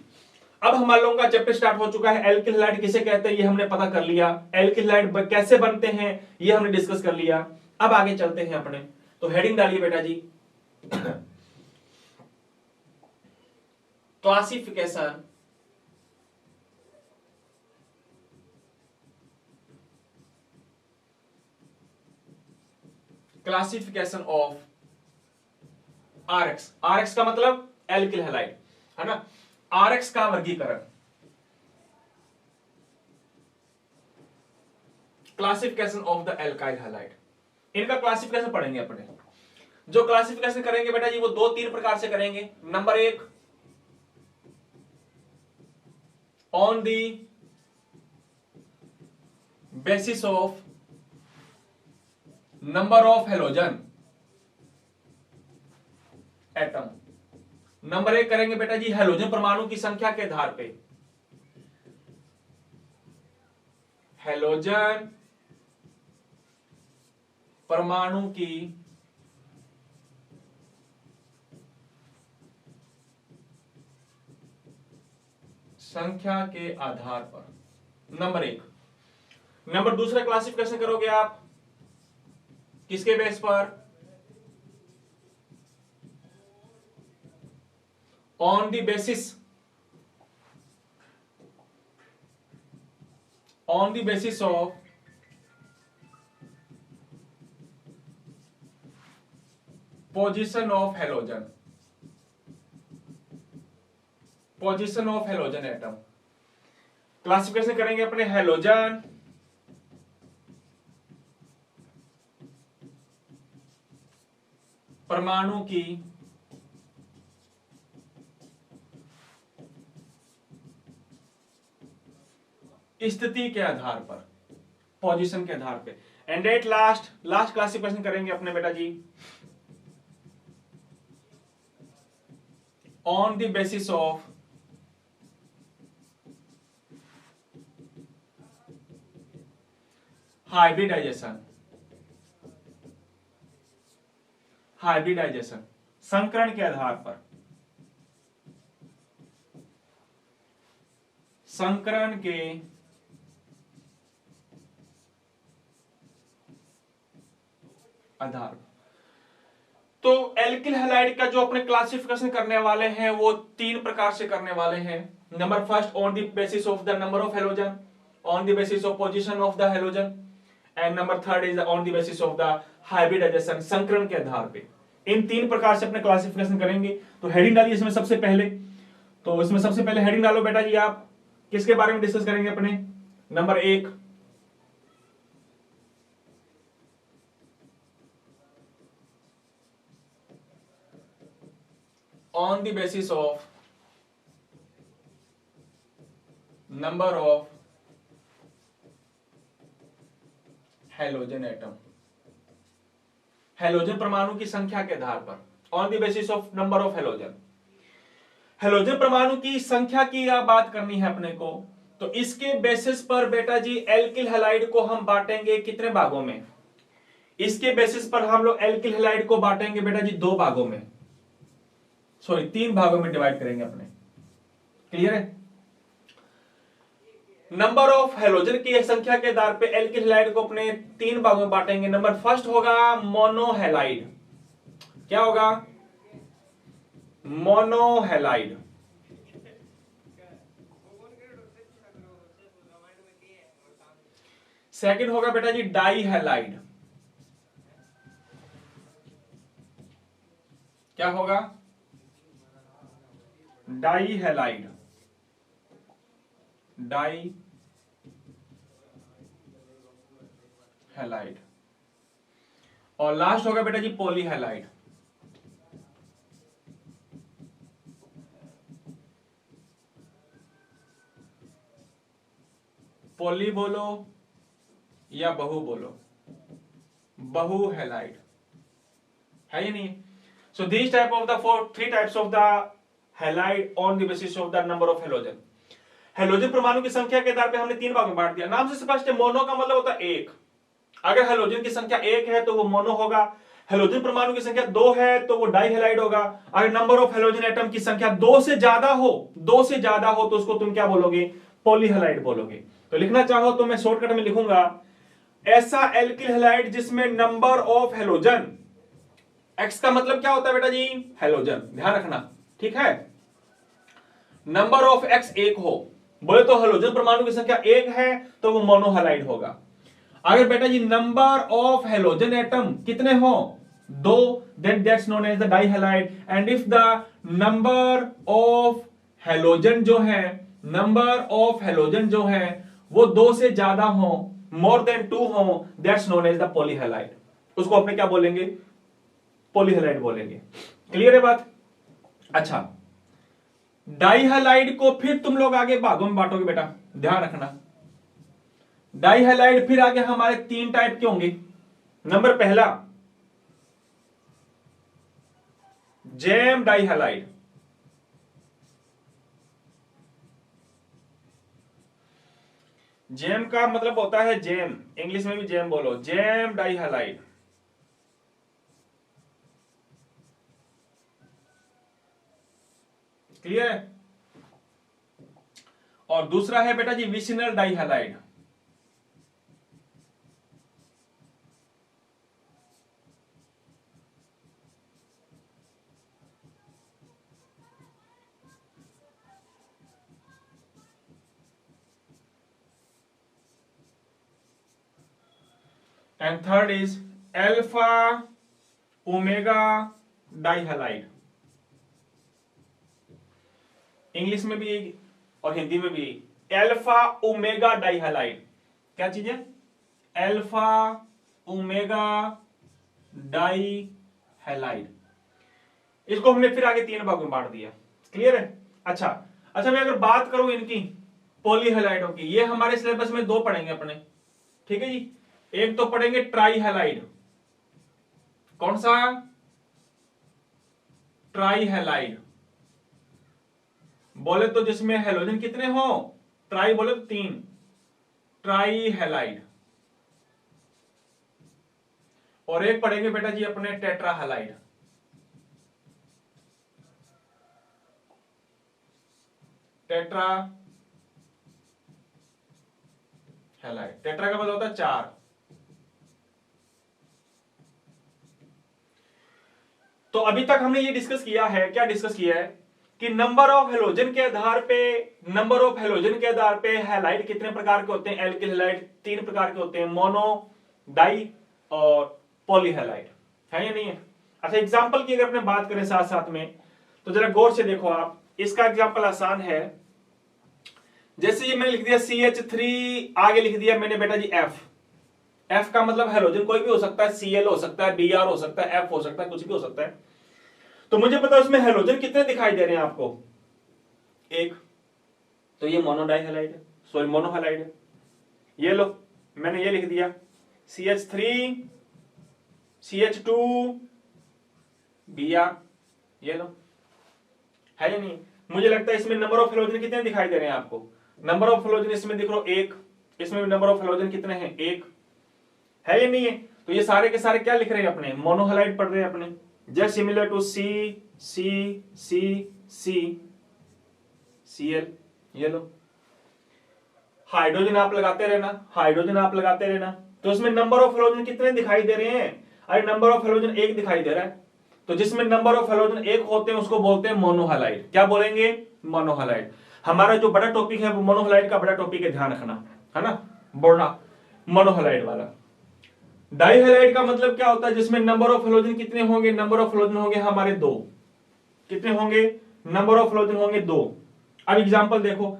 अब हमारे लोगों का चैप्टर स्टार्ट हो चुका है। एल्किल हैलाइड किसे कहते हैं ये हमने पता कर लिया, एल्किल हैलाइड कैसे बनते हैं ये हमने डिस्कस कर लिया। अब आगे चलते हैं अपने। तो हेडिंग डालिए बेटा जी, classification classification of R X. R X का मतलब एल्किल हैलाइड, है ना। आरएक्स का वर्गीकरण, classification of the alkyl halide, इनका क्लासिफिकेशन पढ़ेंगे अपने। जो क्लासिफिकेशन करेंगे बेटा जी वो 2-3 प्रकार से करेंगे। Number 1, on the basis of number of halogen atom. Number 1 करेंगे बेटा जी हेलोजन परमाणु की संख्या के आधार पे, हेलोजन परमाणु की संख्या के आधार पर, नंबर 1। नंबर दूसरा क्लासिफिकेशन करोगे आप किसके बेस पर? On the basis of position of halogen atom. Classification करेंगे अपने हेलोजन परमाणु की स्थिति के आधार पर, पोजीशन के आधार पे। एंड एट लास्ट क्लासिफिकेशन करेंगे अपने बेटा जी on the basis of hybridization, संकरण के आधार पर, संकरण के आधार। तो एल्किल हैलाइड का जो अपने क्लासिफिकेशन करने वाले हैं वो 3 प्रकार से करने वाले हैं। Number first on the basis of the number of halogen, on the basis of position of the halogen, and number third is on the basis of the hybridisation, संकरण के आधार पे। इन 3 प्रकार से अपने क्लासिफिकेशन करेंगे। तो हेडिंग डालिए इसमें सबसे पहले, तो इसमें सबसे पहले हेडिंग डालो बेटा जी आप, किसके बारे में डिस्कस करेंगे अपने? Number 1 on the basis of number of halogen atom, halogen परमाणु की संख्या के आधार पर, on the basis of number of halogen. Halogen परमाणु की संख्या की बात करनी है अपने को, तो इसके बेसिस पर बेटा जी एल्किल हैलाइड को हम बांटेंगे कितने भागों में? इसके बेसिस पर हम लोग एल्किल हैलाइड को बांटेंगे बेटा जी 2 भागों में, सॉरी 3 भागों में डिवाइड करेंगे अपने। क्लियर है? नंबर ऑफ हेलोजन की संख्या के आधार पे एल्किल हैलाइड को अपने 3 भागों में बांटेंगे। नंबर फर्स्ट होगा मोनोहेलाइड। क्या होगा? मोनोहेलाइड। सेकंड होगा बेटा जी डाईहेलाइड। क्या होगा? Dihalide, dihalide. और लास्ट होगा बेटा जी पॉलीहेलाइड। पॉली बोलो या बहु बोलो, बहुहेलाइड है या नहीं? So this type of the 3 types of the halide on the basis of the number of halogen. Halogen परमाणु की संख्या के आधार पे हमने 3 भागों में बांट दिया। नाम से स्पष्ट है, मोनो का मतलब होता है 1। अगर हेलोजन की संख्या 1 है तो वो मोनो होगा। हेलोजन परमाणु की संख्या 2 है तो वो डाईहेलाइड होगा। अगर नंबर ऑफ हेलोजन एटम की संख्या 2 से ज्यादा हो तो उसको तुम क्या बोलोगे? पॉलीहेलाइड बोलोगे। तो लिखना चाहो तो मैं शॉर्टकट में लिखूंगा, ऐसा एल्किल हैलाइड जिसमें नंबर ऑफ हेलोजन, एक्स का मतलब क्या होता है बेटा जी? हेलोजन, ध्यान रखना, ठीक है? नंबर ऑफ एक्स 1 हो, बोले तो हेलोजन परमाणु की संख्या 1 है तो वो मोनोहेलाइड होगा। अगर बेटा जी नंबर ऑफ हेलोजन एटम कितने हो? 2, then that's known as the dihalide। and if the number of halogen जो है, नंबर ऑफ हेलोजन जो है वो 2 से ज्यादा हो, मोर देन 2 हो, that's known as the polyhalide। उसको अपने क्या बोलेंगे? पॉलीहेलाइड बोलेंगे। क्लियर है बात? अच्छा, डाईहेलाइड को फिर तुम लोग आगे भागों में बांटोगे बेटा, ध्यान रखना। डाई हैलाइड फिर आगे हमारे 3 टाइप के होंगे। नंबर पहला जैम डाई हैलाइड। जैम का मतलब होता है जैम, इंग्लिश में भी जैम बोलो, जैम डाई हैलाइड। क्लियर है? और दूसरा है बेटा जी vicinal di halide. And third is alpha omega di halide. English में भी और हिंदी में भी अल्फा ओमेगा डाई हैलाइड। क्या चीज है? Alpha omega di halide. इसको हमने फिर आगे 3 भागों में बांट दिया। क्लियर है? अच्छा अच्छा, मैं अगर बात करूं इनकी पॉलीहैलाइडों की, ये हमारे सिलेबस में 2 पढ़ेंगे अपने। ठीक है जी, एक तो पढ़ेंगे ट्राई हैलाइड। कौन सा? Try halide. बोले तो जिसमें हेलोजन कितने हो, ट्राई बोले तो 3, ट्राई हैलाइड। और एक पढ़ेंगे बेटा जी अपने tetra halide. Tetra halide, tetra का मतलब होता है 4। तो अभी तक हमने ये डिस्कस किया है, क्या डिस्कस किया है कि नंबर ऑफ हेलोजन के आधार पे, नंबर ऑफ हेलोजन के आधार पे हैलाइड कितने प्रकार के होते हैं। एल्किल हैलाइड 3 प्रकार के होते हैं, मोनो, डाई और पॉलीहैलाइड, है या नहीं है? अच्छा, एग्जांपल की अगर अपने बात करें साथ साथ में, तो जरा गौर से देखो आप। इसका एग्जांपल आसान है। जैसे ये मैंने लिख दिया CH3, आगे लिख दिया मैंने बेटा जी F। F का मतलब हेलोजन कोई भी हो सकता है, Cl हो सकता है, Br हो सकता है, F हो सकता है, कुछ भी हो सकता है। तो मुझे पता है उसमें हेलोजन कितने दिखाई दे रहे हैं आपको, 1। तो ये मोनोडाई हैलाइड है, सॉरी मोनोहैलाइड है। ये लो, मैंने ये लिख दिया CH3 CH2 Br, ये लो, है या नहीं? मुझे लगता है इसमें नंबर ऑफ हेलोजन कितने दिखाई दे रहे हैं आपको। नंबर ऑफ हेलोजन इसमें दिख रहा 1, इसमें भी नंबर ऑफ हेलोजन कितने हैं, 1, है या नहीं है? तो ये सारे के सारे क्या लिख रहे हैं अपने, मोनोहैलाइड पढ़ रहे हैं अपने। Just similar to C C C C Cl, ये लो। हाइड्रोजन आप लगाते रहना, हाइड्रोजन आप लगाते रहना। तो इसमें नंबर ऑफ हेलोजन कितने दिखाई दे रहे हैं? अरे नंबर ऑफ हेलोजन 1 दिखाई दे रहा है। तो जिसमें नंबर ऑफ हेलोजन 1 होते हैं उसको बोलते हैं मोनोहैलाइड। क्या बोलेंगे? मोनोहैलाइड। हमारा जो बड़ा टॉपिक है वो मोनोहैलाइड का बड़ा टॉपिक है, ध्यान रखना, है ना, बोलना मोनोहैलाइड वाला। डाईहैलाइड का मतलब क्या होता है? जिसमें नंबर ऑफ हेलोजन कितने होंगे? नंबर ऑफ हेलोजन होंगे हमारे 2। कितने होंगे? नंबर ऑफ हेलोजन होंगे 2। अब एग्जांपल देखो।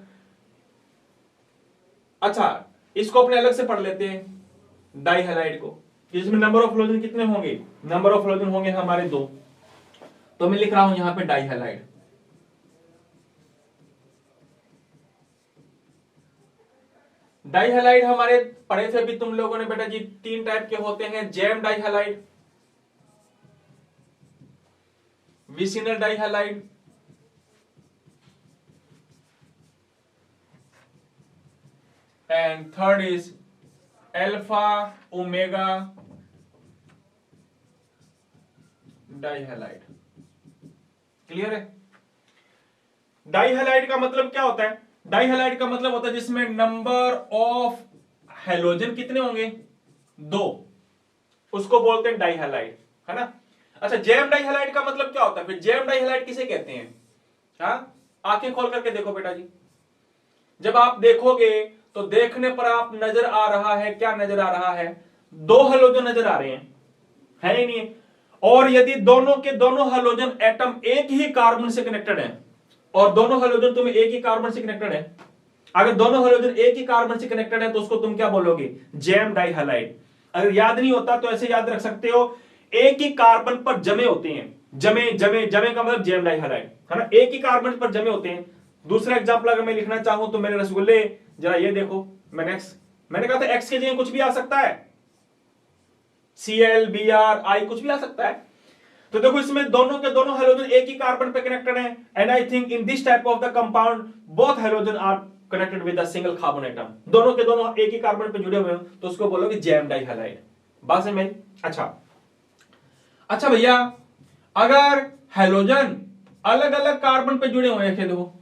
अच्छा, इसको अपने अलग से पढ़ लेते हैं डाईहैलाइड को, जिसमें नंबर ऑफ हेलोजन कितने होंगे? नंबर ऑफ हेलोजन होंगे हमारे 2। तो मैं लिख रहा हूं यहां पे डाईहैलाइड। डाईहैलाइड हमारे पढ़े थे अभी तुम लोगों ने बेटा जी, 3 टाइप के होते हैं। Gem dihalide, vicinal dihalide, and third is alpha omega dihalide. Clear है? डाईहैलाइड का मतलब क्या होता है? डाईहैलाइड का मतलब होता है जिसमें नंबर ऑफ हेलोजन कितने होंगे? 2, उसको बोलते हैं डाईहैलाइड, है ना। अच्छा, जैम डाईहैलाइड का मतलब क्या होता है फिर? जैम डाईहैलाइड किसे कहते हैं? हाँ, आंखें खोल करके देखो बेटा जी। जब आप देखोगे तो देखने पर आप नजर आ रहा है, क्या नजर आ रहा है? 2 हेलोजन नजर आ रहे हैं, है ही नहीं? और यदि दोनों के दोनों हेलोजन एटम एक ही कार्बन से कनेक्टेड है, और दोनों हेलोजन तुम्हें एक ही कार्बन से कनेक्टेड है, अगर दोनों हेलोजन एक ही कार्बन से कनेक्टेड है तो उसको तुम क्या बोलोगे? जैम डाईहैलाइड। अगर याद नहीं होता तो ऐसे याद रख सकते हो, एक ही कार्बन पर जमे होते हैं। जमे जमे जमे का मतलब जैम डाईहैलाइड, है ना, एक ही कार्बन पर जमे होते हैं। दूसरा एग्जांपल अगर मैं लिखना चाहूं तो मेरे रसगुल्ले, जरा ये देखो, मैं नेक्स्ट मैंने कहा था एक्स के जगह कुछ भी आ सकता है, Cl Br I कुछ भी आ सकता है। तो देखो इसमें दोनों के दोनों हेलोजन एक ही कार्बन पे कनेक्टेड हैं, and I think in this type of the compound both halogen are connected with the single carbon atom. दोनों के दोनों एक ही कार्बन पे जुड़े हुए हैं तो उसको बोलोगे जैम डाइहैलाइड। बात समझ में? अच्छा भैया, अगर हेलोजन अलग अलग कार्बन पे जुड़े हुए हैं, देखो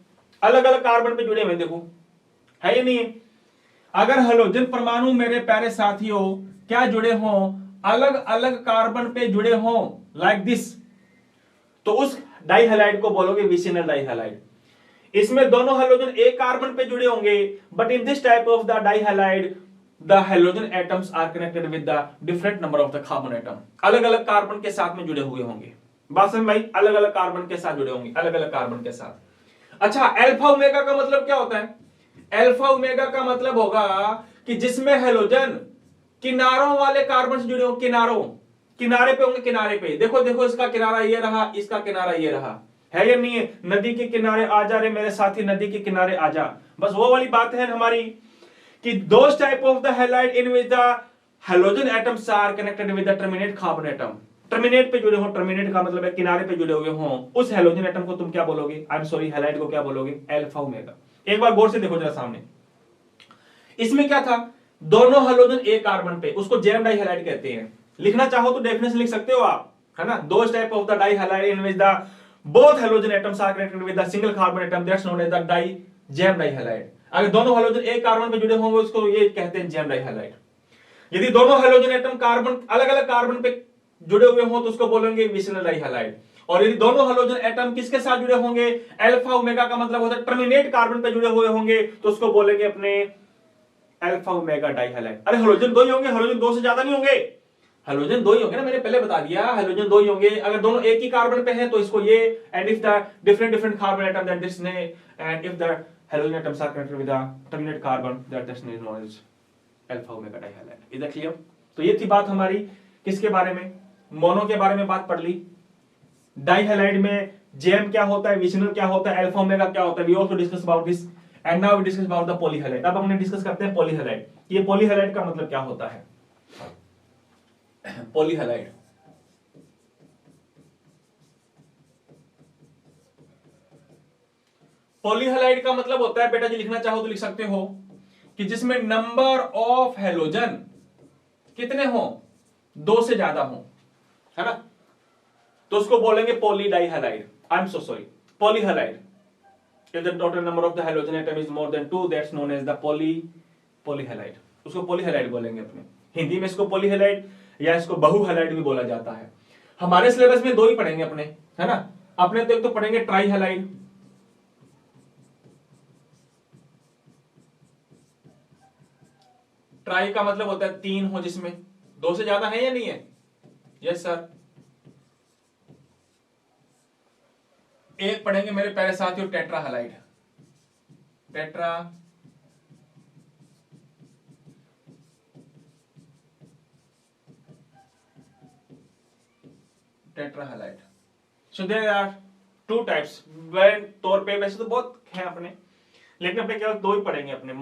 अलग अलग कार्बन पे जुड़े हुए हैं, देखो है या नहीं है? अगर हेलोजन परमाणु मेरे प्यारे साथियों क्या जुड़े हों, अलग अलग कार्बन पे जुड़े हों लाइक दिस, तो उस डाइहैलाइड को बोलोगे विसिनल डाइहैलाइड। इसमें दोनों हेलोजन एक कार्बन पे जुड़े होंगे, but in this type of the dihalide the halogen atoms are connected with the different number of the carbon atom. अलग अलग कार्बन के साथ में जुड़े हुए होंगे। बात समझ भाई? अलग अलग कार्बन के साथ जुड़े होंगे, अलग अलग कार्बन के साथ। अच्छा, अल्फा ओमेगा का मतलब क्या होता है? अल्फा ओमेगा का मतलब होगा कि जिसमें हेलोजन किनारों वाले कार्बन से जुड़े हो, किनारे पे होंगे, किनारे पे। देखो देखो, इसका किनारा ये रहा, इसका किनारा ये रहा, है या नहीं है? नदी के किनारे आ जा रे मेरे साथी, नदी के किनारे आ जा। बस वो वाली बात है हमारी कि those type of the halide in which the halogen atoms are connected with the terminate carbon atom. Terminate पे जुड़े हो, टर्मिनेट का मतलब है किनारे पे जुड़े हुए हो, उस हेलोजन एटम को तुम क्या बोलोगे? आई एम सॉरी, हैलाइड को क्या बोलोगे? Alpha omega. एक बार गौर से देखो जरा सामने, इसमें क्या था? दोनों हेलोजन एक कार्बन पे, उसको जैम डाइहैलाइड कहते हैं। लिखना चाहो तो डेफिनेशन लिख सकते हो आप, है ना? Those type of the dihalide in which the both halogen atoms are connected with the single carbon atom, that's known as the jam dihaloide। अगर दोनों हेलोजन एक कार्बन पे जुड़े होंगे उसको ये कहते हैं जैम डाइहैलाइड। यदि दोनों हेलोजन एटम कार्बन अलग अलग कार्बन पे जुड़े हुए हों तो उसको बोलेंगे विसिनल डाइहैलाइड। और यदि दोनों हेलोजन एटम किसके साथ जुड़े होंगे? अल्फा ओमेगा का मतलब होता है टर्मिनेट कार्बन पे जुड़े हुए होंगे तो उसको बोलेंगे अपने अल्फा ओमेगा डाइहैलाइड। अरे हेलोजन दो ही होंगे, हेलोजन दो से ज्यादा नहीं होंगे। हेलोजन दो ही होंगे ना, मैंने पहले बता दिया, हेलोजन दो ही होंगे। अगर दोनों एक ही कार्बन पे हैं तो इसको ये, and if the different carbon atom that this ने, and if the halogen atoms are connected with the terminate carbon that this is known as alpha omega dihalide. Is that clear? तो ये थी बात हमारी किसके बारे में? मोनो के बारे में बात पढ़ ली। डाइहैलाइड में जेम क्या होता है, विसिनल क्या होता है, अल्फा ओमेगा क्या होता है, we also discuss about this. And now we discuss about the polyhalide. अब हमने डिस्कस करते हैं पॉलीहैलाइड। ये पॉलीहैलाइड का मतलब क्या होता है? पॉलीहैलाइड, पॉलीहैलाइड का मतलब होता है बेटा जी, लिखना चाहो तो लिख सकते हो कि जिसमें नंबर ऑफ हेलोजन कितने हो? दो से ज्यादा हो, है ना? तो उसको बोलेंगे poly dihalide. I am so sorry, polyhalide. If the total number of the halogen atom is more than 2, that's known as the polyhalide. उसको पॉलीहैलाइड बोलेंगे अपने हिंदी में। इसको पॉलीहैलाइड या इसको बहुहैलाइड भी बोला जाता है। हमारे सिलेबस में दो ही पढ़ेंगे अपने, है ना? अपने तो एक तो पढ़ेंगे ट्राइहैलाइड, ट्राई का मतलब होता है तीन हो, जिसमें दो से ज्यादा है या नहीं है? Yes sir. एक पढ़ेंगे मेरे प्यारे साथियों tetrahalide, tetrahalide. So there are two types. तौर पे वैसे तो बहुत हैं अपने, लेकिन अपने केवल दो ही पढ़ेंगे अपने।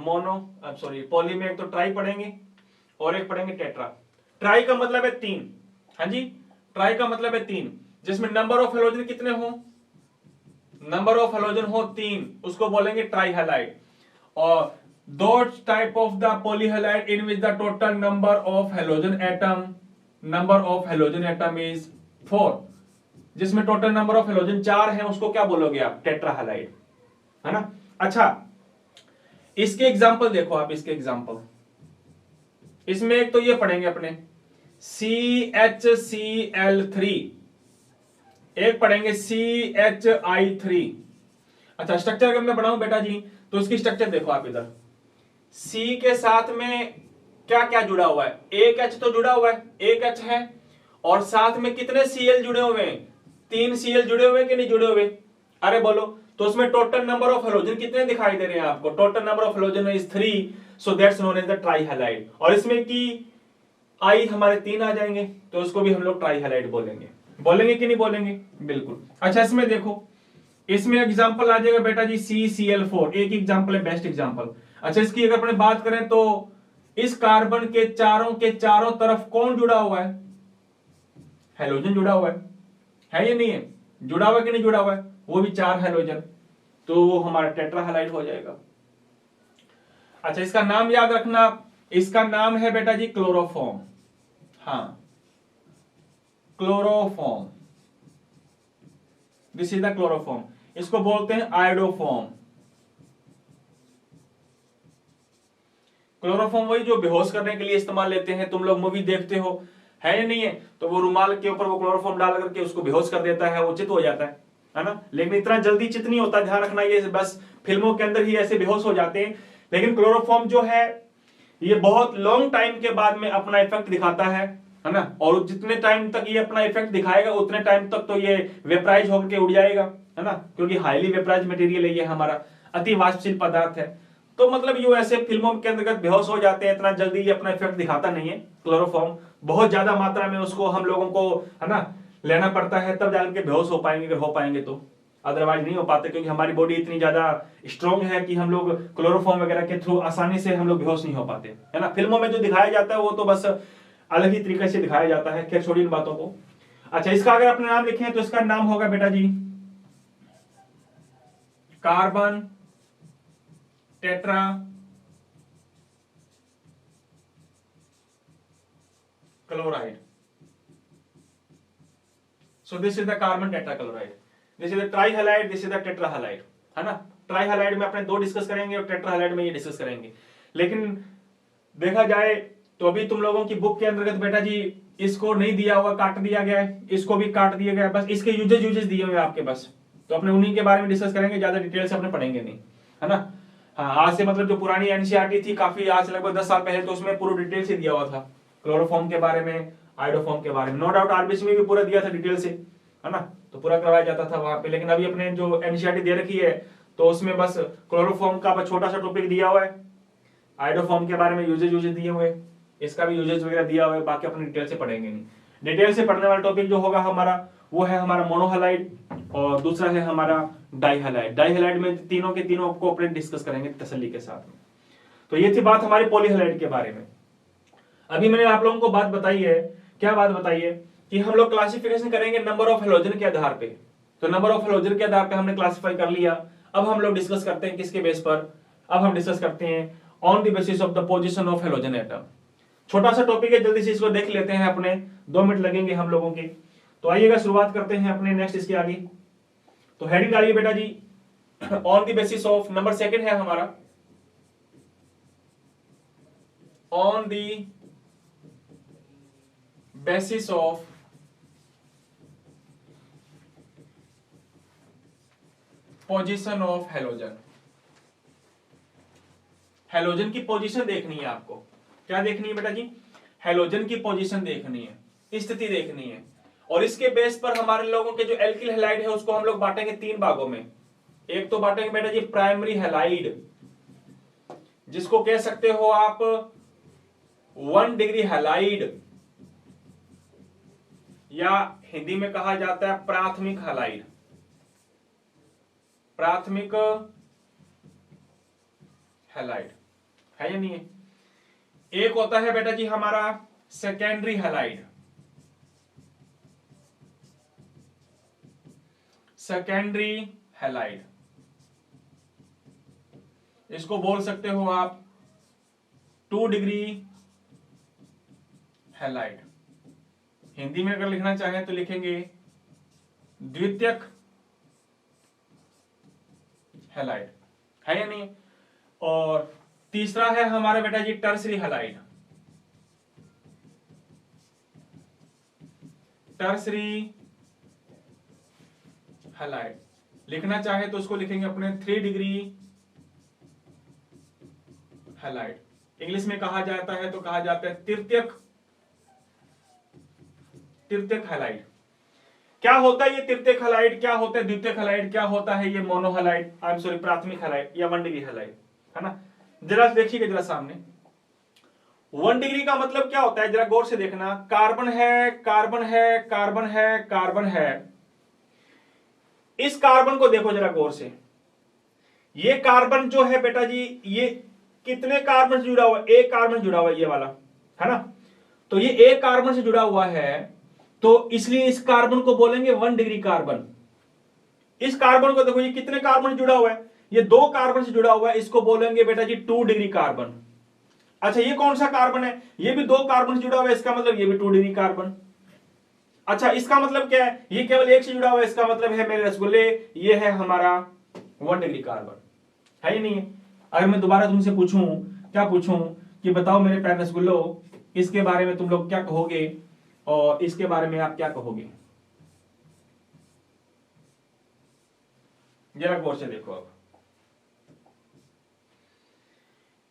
पॉली में एक तो ट्राई पढ़ेंगे और एक पढ़ेंगे टेट्रा। ट्राई का मतलब है तीन, हाँ जी, ट्राई का मतलब है तीन, जिसमें नंबर ऑफ हेलोजन कितने हो? नंबर ऑफ हेलोजन हो तीन, उसको बोलेंगे ट्राइहैलाइड। और दो type of the polyhalide in which the total number of halogen atom is 4, जिसमें टोटल नंबर ऑफ हेलोजन 4 है, उसको क्या बोलोगे आप? टेट्राहैलाइड, है ना? अच्छा, इसके एग्जांपल देखो आप, इसके एग्जांपल इसमें एक तो ये पढ़ेंगे अपने CHCl3, एक पढ़ेंगे CHI3। अच्छा, स्ट्रक्चर अगर मैं बनाऊं बेटा जी तो इसकी स्ट्रक्चर देखो आप इधर। C के साथ में क्या क्या जुड़ा हुआ है? एक H तो जुड़ा हुआ है, एक H है, और साथ में कितने Cl जुड़े हुए हैं? 3 Cl जुड़े हुए कि नहीं जुड़े हुए? अरे बोलो। तो उसमें टोटल नंबर ऑफ हेलोजन कितने दिखाई दे रहे हैं आपको? Total number of halogen is 3, so that's known as the trihalide. और इसमें की आई हमारे 3 आ जाएंगे तो उसको भी हम लोग ट्राइहैलाइड बोलेंगे। बोलेंगे कि नहीं बोलेंगे? बिल्कुल। अच्छा, इसमें देखो, इसमें एग्जांपल आ जाएगा बेटा जी CCl4, एक एग्जांपल है, बेस्ट एग्जांपल। अच्छा, इसकी अगर अपने बात करें तो इस कार्बन के चारों तरफ कौन जुड़ा हुआ है? हेलोजन जुड़ा हुआ है या नहीं है? जुड़ा हुआ कि नहीं जुड़ा हुआ है? वो भी 4 हेलोजन, तो वो हमारा टेट्रा हैलाइड हो जाएगा। अच्छा, इसका नाम याद रखना, इसका नाम है बेटा जी क्लोरोफॉर्म। हाँ, chloroform, this is the chloroform. इसको बोलते हैं आयोडोफॉर्म। क्लोरोफॉर्म वही जो बेहोश करने के लिए इस्तेमाल लेते हैं, तुम लोग मूवी देखते हो, है या नहीं है? तो वो रुमाल के ऊपर वो क्लोरोफॉर्म डाल करके उसको बेहोश कर देता है, वो चित हो जाता है ना। लेकिन इतना जल्दी चित नहीं होता, ध्यान रखना, ये बस फिल्मों के अंदर ही ऐसे बेहोश हो जाते हैं। लेकिन क्लोरोफॉर्म जो है ये बहुत लॉन्ग टाइम के बाद में अपना इफेक्ट दिखाता है ना। और जितने टाइम तक ये अपना इफेक्ट दिखाएगा उतने टाइम तक तो ये वेपराइज होकर के उड़ जाएगा, है ना, क्योंकि हाईली वेपराइज मटेरियल है ये, हमारा अति वाष्पशील पदार्थ है। तो मतलब ये ऐसे फिल्मों के अंतर्गत बेहोश हो जाते हैं, इतना जल्दी ये अपना इफेक्ट दिखाता नहीं है क्लोरोफॉर्म। बहुत ज्यादा मात्रा में उसको हम लोगों को, है ना, लेना पड़ता है, तब जाकर के बेहोश हो पाएंगे, अगर हो पाएंगे तो, अदरवाइज नहीं हो पाते, क्योंकि हमारी बॉडी इतनी ज्यादा स्ट्रॉन्ग है कि हम लोग क्लोरोफॉर्म वगैरह के थ्रू आसानी से हम लोग बेहोश नहीं हो पाते, है ना। फिल्मों में जो दिखाया जाता है वो तो बस अलग ही तरीके से दिखाया जाता है। खैर छोड़िए इन बातों को। अच्छा, इसका अगर अपने नाम लिखें तो इसका नाम होगा बेटा जी carbon tetra chloride. So this is the carbon tetra chloride, this is the trihalide, this is the tetrahalide, है ना। ट्राइहैलाइड में अपने 2 डिस्कस करेंगे और टेट्राहैलाइड में ये डिस्कस करेंगे। लेकिन देखा जाए तो अभी तुम लोगों की बुक के अंतर्गत बेटा जी इसको नहीं दिया हुआ, काट दिया गया है, इसको भी काट दिया गया है, बस इसके यूजेस दिए हुए आपके बस। तो अपने उन्हीं के बारे में डिस्कस करेंगे, ज्यादा डिटेल से अपने पढ़ेंगे नहीं, है ना। हाँ, आज से मतलब जो पुरानी एनसीईआरटी थी काफी, आज लगभग 10 साल पहले, तो उसमें पूरा डिटेल से दिया हुआ था क्लोरोफॉर्म के बारे में, आयोडोफॉर्म के बारे में। नो डाउट आरबीसी में भी पूरा दिया था डिटेल से, है ना, तो पूरा करवाया जाता था वहां पे। लेकिन अभी अपने जो एनसीईआरटी दे रखी है तो उसमें बस क्लोरोफॉर्म का बस छोटा सा टॉपिक दिया हुआ है, आयोडोफॉर्म के बारे में यूजेस दिए हुए, इसका भी यूजेस वगैरह दिया हुआ है, बाकी अपने डिटेल से पढ़ेंगे नहीं। डिटेल से पढ़ने वाला टॉपिक जो होगा हमारा वो है हमारा मोनोहैलाइड, और दूसरा है हमारा डाइहैलाइड। डाइहैलाइड में तीनों के तीनों को अपने डिस्कस करेंगे तसल्ली के साथ में। तो ये थी बात हमारी पॉलीहैलाइड के बारे में। अभी मैंने आप लोगों को बात बताई है, क्या बात बताई है, कि हम लोग क्लासिफिकेशन करेंगे नंबर ऑफ हेलोजन के आधार पे। तो नंबर ऑफ हेलोजन के आधार पे हमने क्लासिफाई कर लिया। अब हम लोग डिस्कस करते हैं किसके बेस पर? अब हम डिस्कस करते हैं on the basis of the position of halogen atom. छोटा सा टॉपिक है, जल्दी से इसको देख लेते हैं, अपने 2 मिनट लगेंगे हम लोगों के। तो आइएगा शुरुआत करते हैं अपने नेक्स्ट इसके आगे। तो हेडिंग डालिए बेटा जी, on the basis of, number 2 है हमारा, on the basis of position of halogen. Halogen की पोजीशन देखनी है आपको। क्या देखनी है बेटा जी? हेलोजन की पोजीशन देखनी है, स्थिति देखनी है। और इसके बेस पर हमारे लोगों के जो एल्किल हैलाइड है उसको हम लोग बांटेंगे 3 भागों में। एक तो बांटेंगे बेटा जी प्राइमरी हैलाइड, जिसको कह सकते हो आप 1 डिग्री हैलाइड, या हिंदी में कहा जाता है प्राथमिक हैलाइड। प्राथमिक हैलाइड है या नहीं है? एक होता है बेटा जी हमारा सेकेंडरी हैलाइड। सेकेंडरी हैलाइड, इसको बोल सकते हो आप 2 डिग्री हैलाइड। हिंदी में अगर लिखना चाहें तो लिखेंगे द्वितीयक हैलाइड, है या नहीं? और तीसरा है हमारा बेटा जी टर्सरी हैलाइड। टर्सरी हैलाइड लिखना चाहे तो उसको लिखेंगे अपने 3 डिग्री हैलाइड। इंग्लिश में कहा जाता है तो कहा जाता है तृतीयक हैलाइड। क्या होता है ये तृतीयक हैलाइड, क्या होता है द्वितीयक हैलाइड, क्या होता है ये मोनोहैलाइड, आई एम सॉरी प्राथमिक हैलाइड या 1 डिग्री हैलाइड, है ना। जरा देखिएगा जरा सामने, 1 डिग्री का मतलब क्या होता है, जरा गौर से देखना। कार्बन है, कार्बन है, कार्बन है, कार्बन है। इस कार्बन को देखो जरा गौर से। ये कार्बन जो है बेटा जी, ये कितने कार्बन से जुड़ा हुआ है? एक कार्बन से जुड़ा हुआ है, ये वाला है ना। तो ये एक कार्बन से जुड़ा हुआ है, तो इसलिए इस कार्बन को बोलेंगे 1 डिग्री कार्बन। इस कार्बन को देखो, ये कितने कार्बन से जुड़ा हुआ है? ये 2 कार्बन से जुड़ा हुआ है, इसको बोलेंगे बेटा जी 2 डिग्री कार्बन। अच्छा, ये कौन सा कार्बन है? ये भी 2 कार्बन से जुड़ा हुआ है, इसका मतलब ये भी 2 डिग्री कार्बन। अच्छा, इसका मतलब क्या है? ये केवल एक से जुड़ा हुआ है, इसका मतलब है मेरे रसगुल्ले ये है हमारा 1 डिग्री कार्बन, है ही नहीं है। अगर मैं दोबारा तुमसे पूछूं, क्या पूछूं कि बताओ मेरे प्यारे रसगुल्लो, इसके बारे में तुम लोग क्या कहोगे और इसके बारे में आप क्या कहोगे? जरा गौर से देखो। अब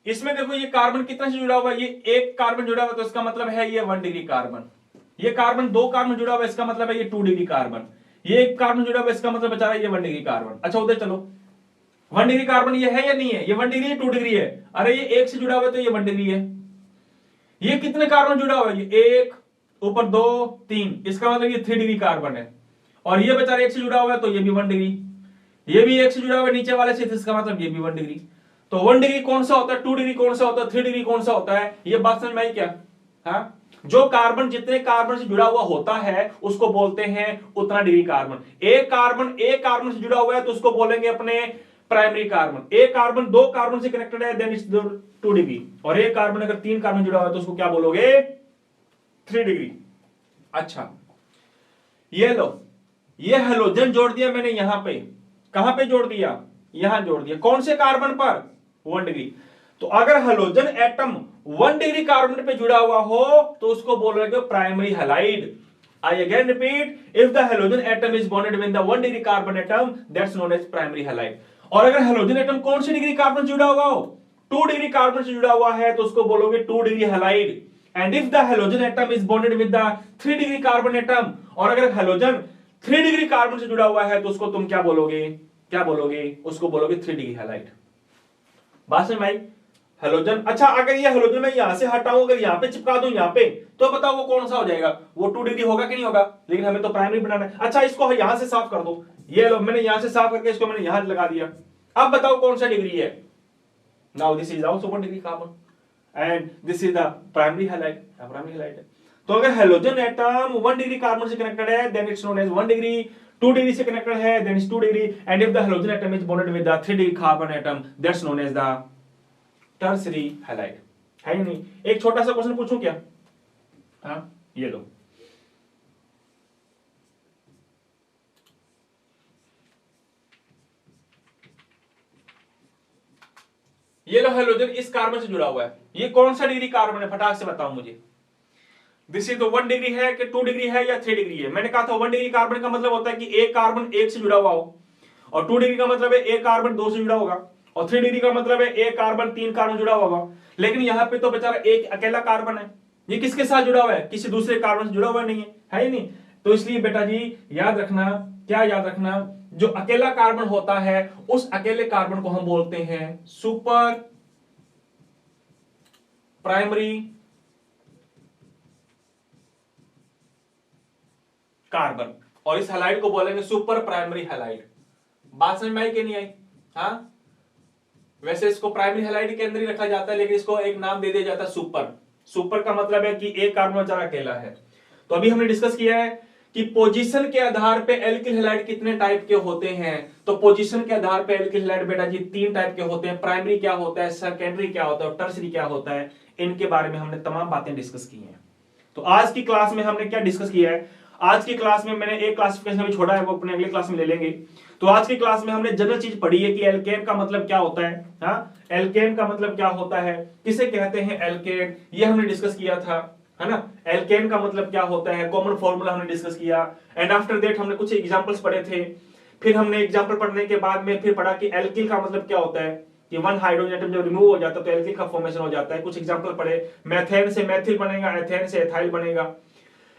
इसमें देखो, ये कार्बन कितना से जुड़ा हुआ है? ये एक कार्बन जुड़ा हुआ है, तो इसका मतलब है ये 1 डिग्री कार्बन। ये कार्बन 2 कार्बन जुड़ा हुआ है, इसका मतलब है ये 2 डिग्री कार्बन। ये एक कार्बन जुड़ा हुआ है, इसका मतलब बचा रहा है ये 1 डिग्री कार्बन। अच्छा, उधर चलो, 1 डिग्री कार्बन ये है या नहीं है? ये 1 डिग्री है, 2 डिग्री है? अरे ये एक से जुड़ा हुआ है तो ये 1 डिग्री है। ये कितने कार्बन जुड़ा हुआ है? ये एक, ऊपर 2, 3, इसका मतलब ये 3 डिग्री कार्बन है। और ये बेचारा एक से जुड़ा हुआ है तो ये भी 1 डिग्री, ये भी एक से जुड़ा हुआ है नीचे वाले से, इसका मतलब ये भी 1 डिग्री। तो 1 डिग्री कौन सा होता है, 2 डिग्री कौन सा होता है, 3 डिग्री कौन सा होता है? ये बात समझ में आई क्या? हाँ, जो कार्बन जितने कार्बन से जुड़ा हुआ होता है उसको बोलते हैं उतना डिग्री कार्बन। एक कार्बन से जुड़ा हुआ है तो उसको बोलेंगे अपने प्राइमरी कार्बन। एक कार्बन 2 कार्बन से कनेक्टेड है, देन इट्स 2 डिग्री। और एक कार्बन अगर 3 कार्बन जुड़ा हुआ है तो उसको क्या बोलोगे? 3 डिग्री। अच्छा, ये लो, ये हेलोजन जोड़ दिया मैंने यहां पे। कहां पे जोड़ दिया? यहां जोड़ दिया। कौन से कार्बन पर? 1 डिग्री। तो अगर हेलोजन एटम 1 डिग्री कार्बन पे जुड़ा हुआ हो तो उसको बोलोगे primary halide. I again repeat, if the halogen atom is bonded with the 1 degree carbon atom, that's known as primary halide. और अगर हेलोजन एटम कौन सी डिग्री कार्बन से जुड़ा हुआ हो? 2 डिग्री कार्बन से जुड़ा हुआ है तो उसको बोलोगे 2 degree halide. And if the halogen atom is bonded with the 3 degree carbon atom, और अगर हेलोजन 3 डिग्री कार्बन से जुड़ा हुआ है तो उसको तुम क्या बोलोगे? क्या बोलोगे? उसको बोलोगे 3 डिग्री हैलाइड। बात समझ में आई? हेलोजन। अच्छा, अगर ये हेलोजन मैं यहां से हटाऊं, अगर यहां पे चिपका दूं यहां पे, तो बताओ वो कौन सा हो जाएगा? वो 2 डिग्री होगा कि नहीं होगा? लेकिन हमें तो प्राइमरी बनाना है। अच्छा, इसको यहां से साफ कर दो। ये लो, मैंने यहां से साफ करके इसको मैंने यहां लगा दिया। अब बताओ कौन सा डिग्री है? Now this is also 1 degree carbon and this is the primary halide. Primary halide है। तो अगर हेलोजन एटम 1 डिग्री कार्बन से कनेक्टेड है then it's known as 1 degree, 2 degree से कनेक्टेड है then it's 2 degree, and if the halogen atom is bonded with the 3 degree carbon atom, that's known as the tertiary halide. है ही नहीं? एक छोटा सा क्वेश्चन पूछूं क्या? हाँ, ये लो, ये लो, हेलोजन इस कार्बन से जुड़ा हुआ है। ये कौन सा डिग्री कार्बन है? फटाक से बताओ मुझे। दिस इज तो 1 डिग्री है कि 2 डिग्री है या 3 डिग्री है? मैंने कहा था 1 डिग्री कार्बन का मतलब होता है कि एक कार्बन एक से जुड़ा हुआ हो, और 2 डिग्री का मतलब है एक कार्बन 2 से जुड़ा होगा, और 3 डिग्री का मतलब है एक कार्बन 3 कार्बन जुड़ा होगा। लेकिन यहां पे तो बेचारा एक अकेला कार्बन है। ये किसके साथ जुड़ा हुआ है? किसी दूसरे कार्बन से जुड़ा हुआ नहीं है ही नहीं। तो इसलिए बेटा जी याद रखना, क्या याद रखना? जो अकेला कार्बन होता है उस अकेले कार्बन को हम बोलते हैं सुपर प्राइमरी कार्बन, और इस हैलाइड को बोलेंगे सुपर प्राइमरी हैलाइड। बात समझ में आई कि नहीं आई? हाँ, वैसे इसको प्राइमरी हैलाइड के अंदर ही रखा जाता है, लेकिन इसको एक नाम दे दिया जाता है सुपर। सुपर का मतलब है कि एक कार्बन बेचारा अकेला है। तो अभी हमने डिस्कस किया है कि पोजीशन के आधार पे एल्किल हैलाइड कितने टाइप के होते हैं। तो पोजीशन के आधार पे एल्किल हैलाइड बेटा जी 3 टाइप के होते हैं। प्राइमरी क्या होता है, सेकेंडरी क्या होता है और टर्सरी क्या होता है। इनके बारे में हमने तमाम बातें डिस्कस की हैं। तो आज की क्लास में हमने क्या डिस्कस किया है? आज की क्लास में मैंने एक क्लासिफिकेशन अभी छोड़ा है, वो अपने अगले क्लास में ले लेंगे। तो आज की क्लास में हमने जनरल चीज पढ़ी है कि एल्केन का मतलब क्या होता है। हाँ, एल्केन का मतलब क्या होता है, किसे कहते हैं एल्केन, ये हमने डिस्कस किया था, है ना। एल्केन का मतलब क्या होता है, कॉमन फॉर्मूला हमने डिस्कस किया। एंड आफ्टर दैट हमने कुछ एग्जांपल्स पढ़े थे। फिर हमने एग्जांपल पढ़ने के बाद में फिर पढ़ा कि एल्किल का मतलब क्या होता है, कि 1 हाइड्रोजन एटम जब रिमूव हो जाता है तो एल्किल का फॉर्मेशन हो जाता है। कुछ एग्जांपल पढ़े, मेथेन से मेथिल बनेगा, एथेन से एथाइल बनेगा।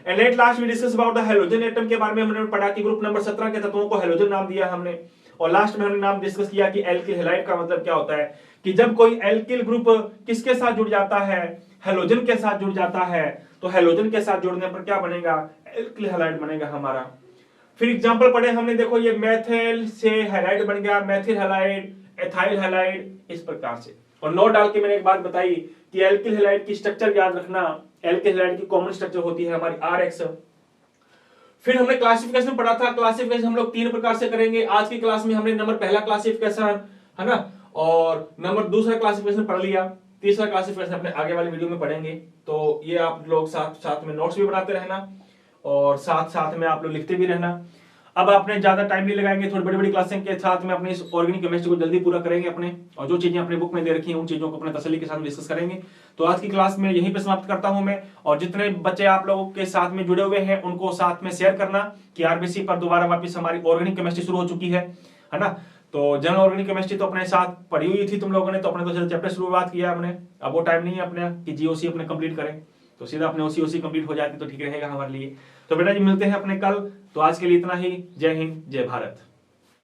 And at last we discuss about the halogen atom के बारे में हमने पढ़ा कि ग्रुप नंबर 17 के तत्वों को हेलोजन नाम दिया हमने। और लास्ट में हमने नाम डिस्कस किया कि एल्किल हैलाइड का मतलब क्या होता है, कि जब कोई एल्किल ग्रुप किसके साथ जुड़ जाता है, हेलोजन के साथ जुड़ जाता है, तो हेलोजन के साथ जुड़ने पर क्या बनेगा, एल्किल हैलाइड बनेगा हमारा। फिर एग्जांपल पढ़े हमने, देखो ये मेथिल से हैलाइड बन गया, मेथिल हैलाइड, एथाइल हैलाइड, इस प्रकार से। और नोट डाल के मैंने एक बात बताई कि एल्किल हैलाइड की स्ट्रक्चर याद रखना। एल्किल हैलाइड की कॉमन स्ट्रक्चर होती है हमारी RX। फिर हमने क्लासिफिकेशन पढ़ा था, क्लासिफिकेशन हम लोग 3 प्रकार से करेंगे। आज की क्लास में हमने नंबर पहला क्लासिफिकेशन है ना, और नंबर दूसरा क्लासिफिकेशन पढ़ लिया, तीसरा क्लासिफिकेशन अपने आगे वाले वीडियो में पढ़ेंगे। तो ये आप लोग साथ साथ में नोट्स भी बनाते रहना और साथ साथ में आप लोग लिखते भी रहना। अब आपने ज्यादा टाइम नहीं लगाएंगे, थोड़ी बड़ी बड़ी क्लासें के साथ में अपने इस ऑर्गेनिक केमिस्ट्री को जल्दी पूरा करेंगे अपने, और जो चीजें अपने बुक में दे रखी हैं उन चीजों को अपने तसल्ली के साथ डिस्कस करेंगे। तो आज की क्लास में यहीं पे समाप्त करता हूं मैं, और जितने बच्चे आप लोगों के साथ में जुड़े हुए हैं उनको साथ में शेयर करना कि आरबीसी पर दोबारा वापस हमारी ऑर्गेनिक केमिस्ट्री शुरू हो चुकी है ना। तो जनरल ऑर्गेनिक केमिस्ट्री तो अपने साथ पढ़ी हुई थी तुम लोगों ने, तो अपने तो चैप्टर शुरुआत किया हमने, अब वो टाइम नहीं है अपने कि जीओसी अपने कंप्लीट करें, तो सीधा अपने ओसी कंप्लीट हो जाती तो ठीक रहेगा हमारे लिए। तो बेटा जी मिलते हैं अपने कल, तो आज के लिए इतना ही। जय हिंद, जय भारत।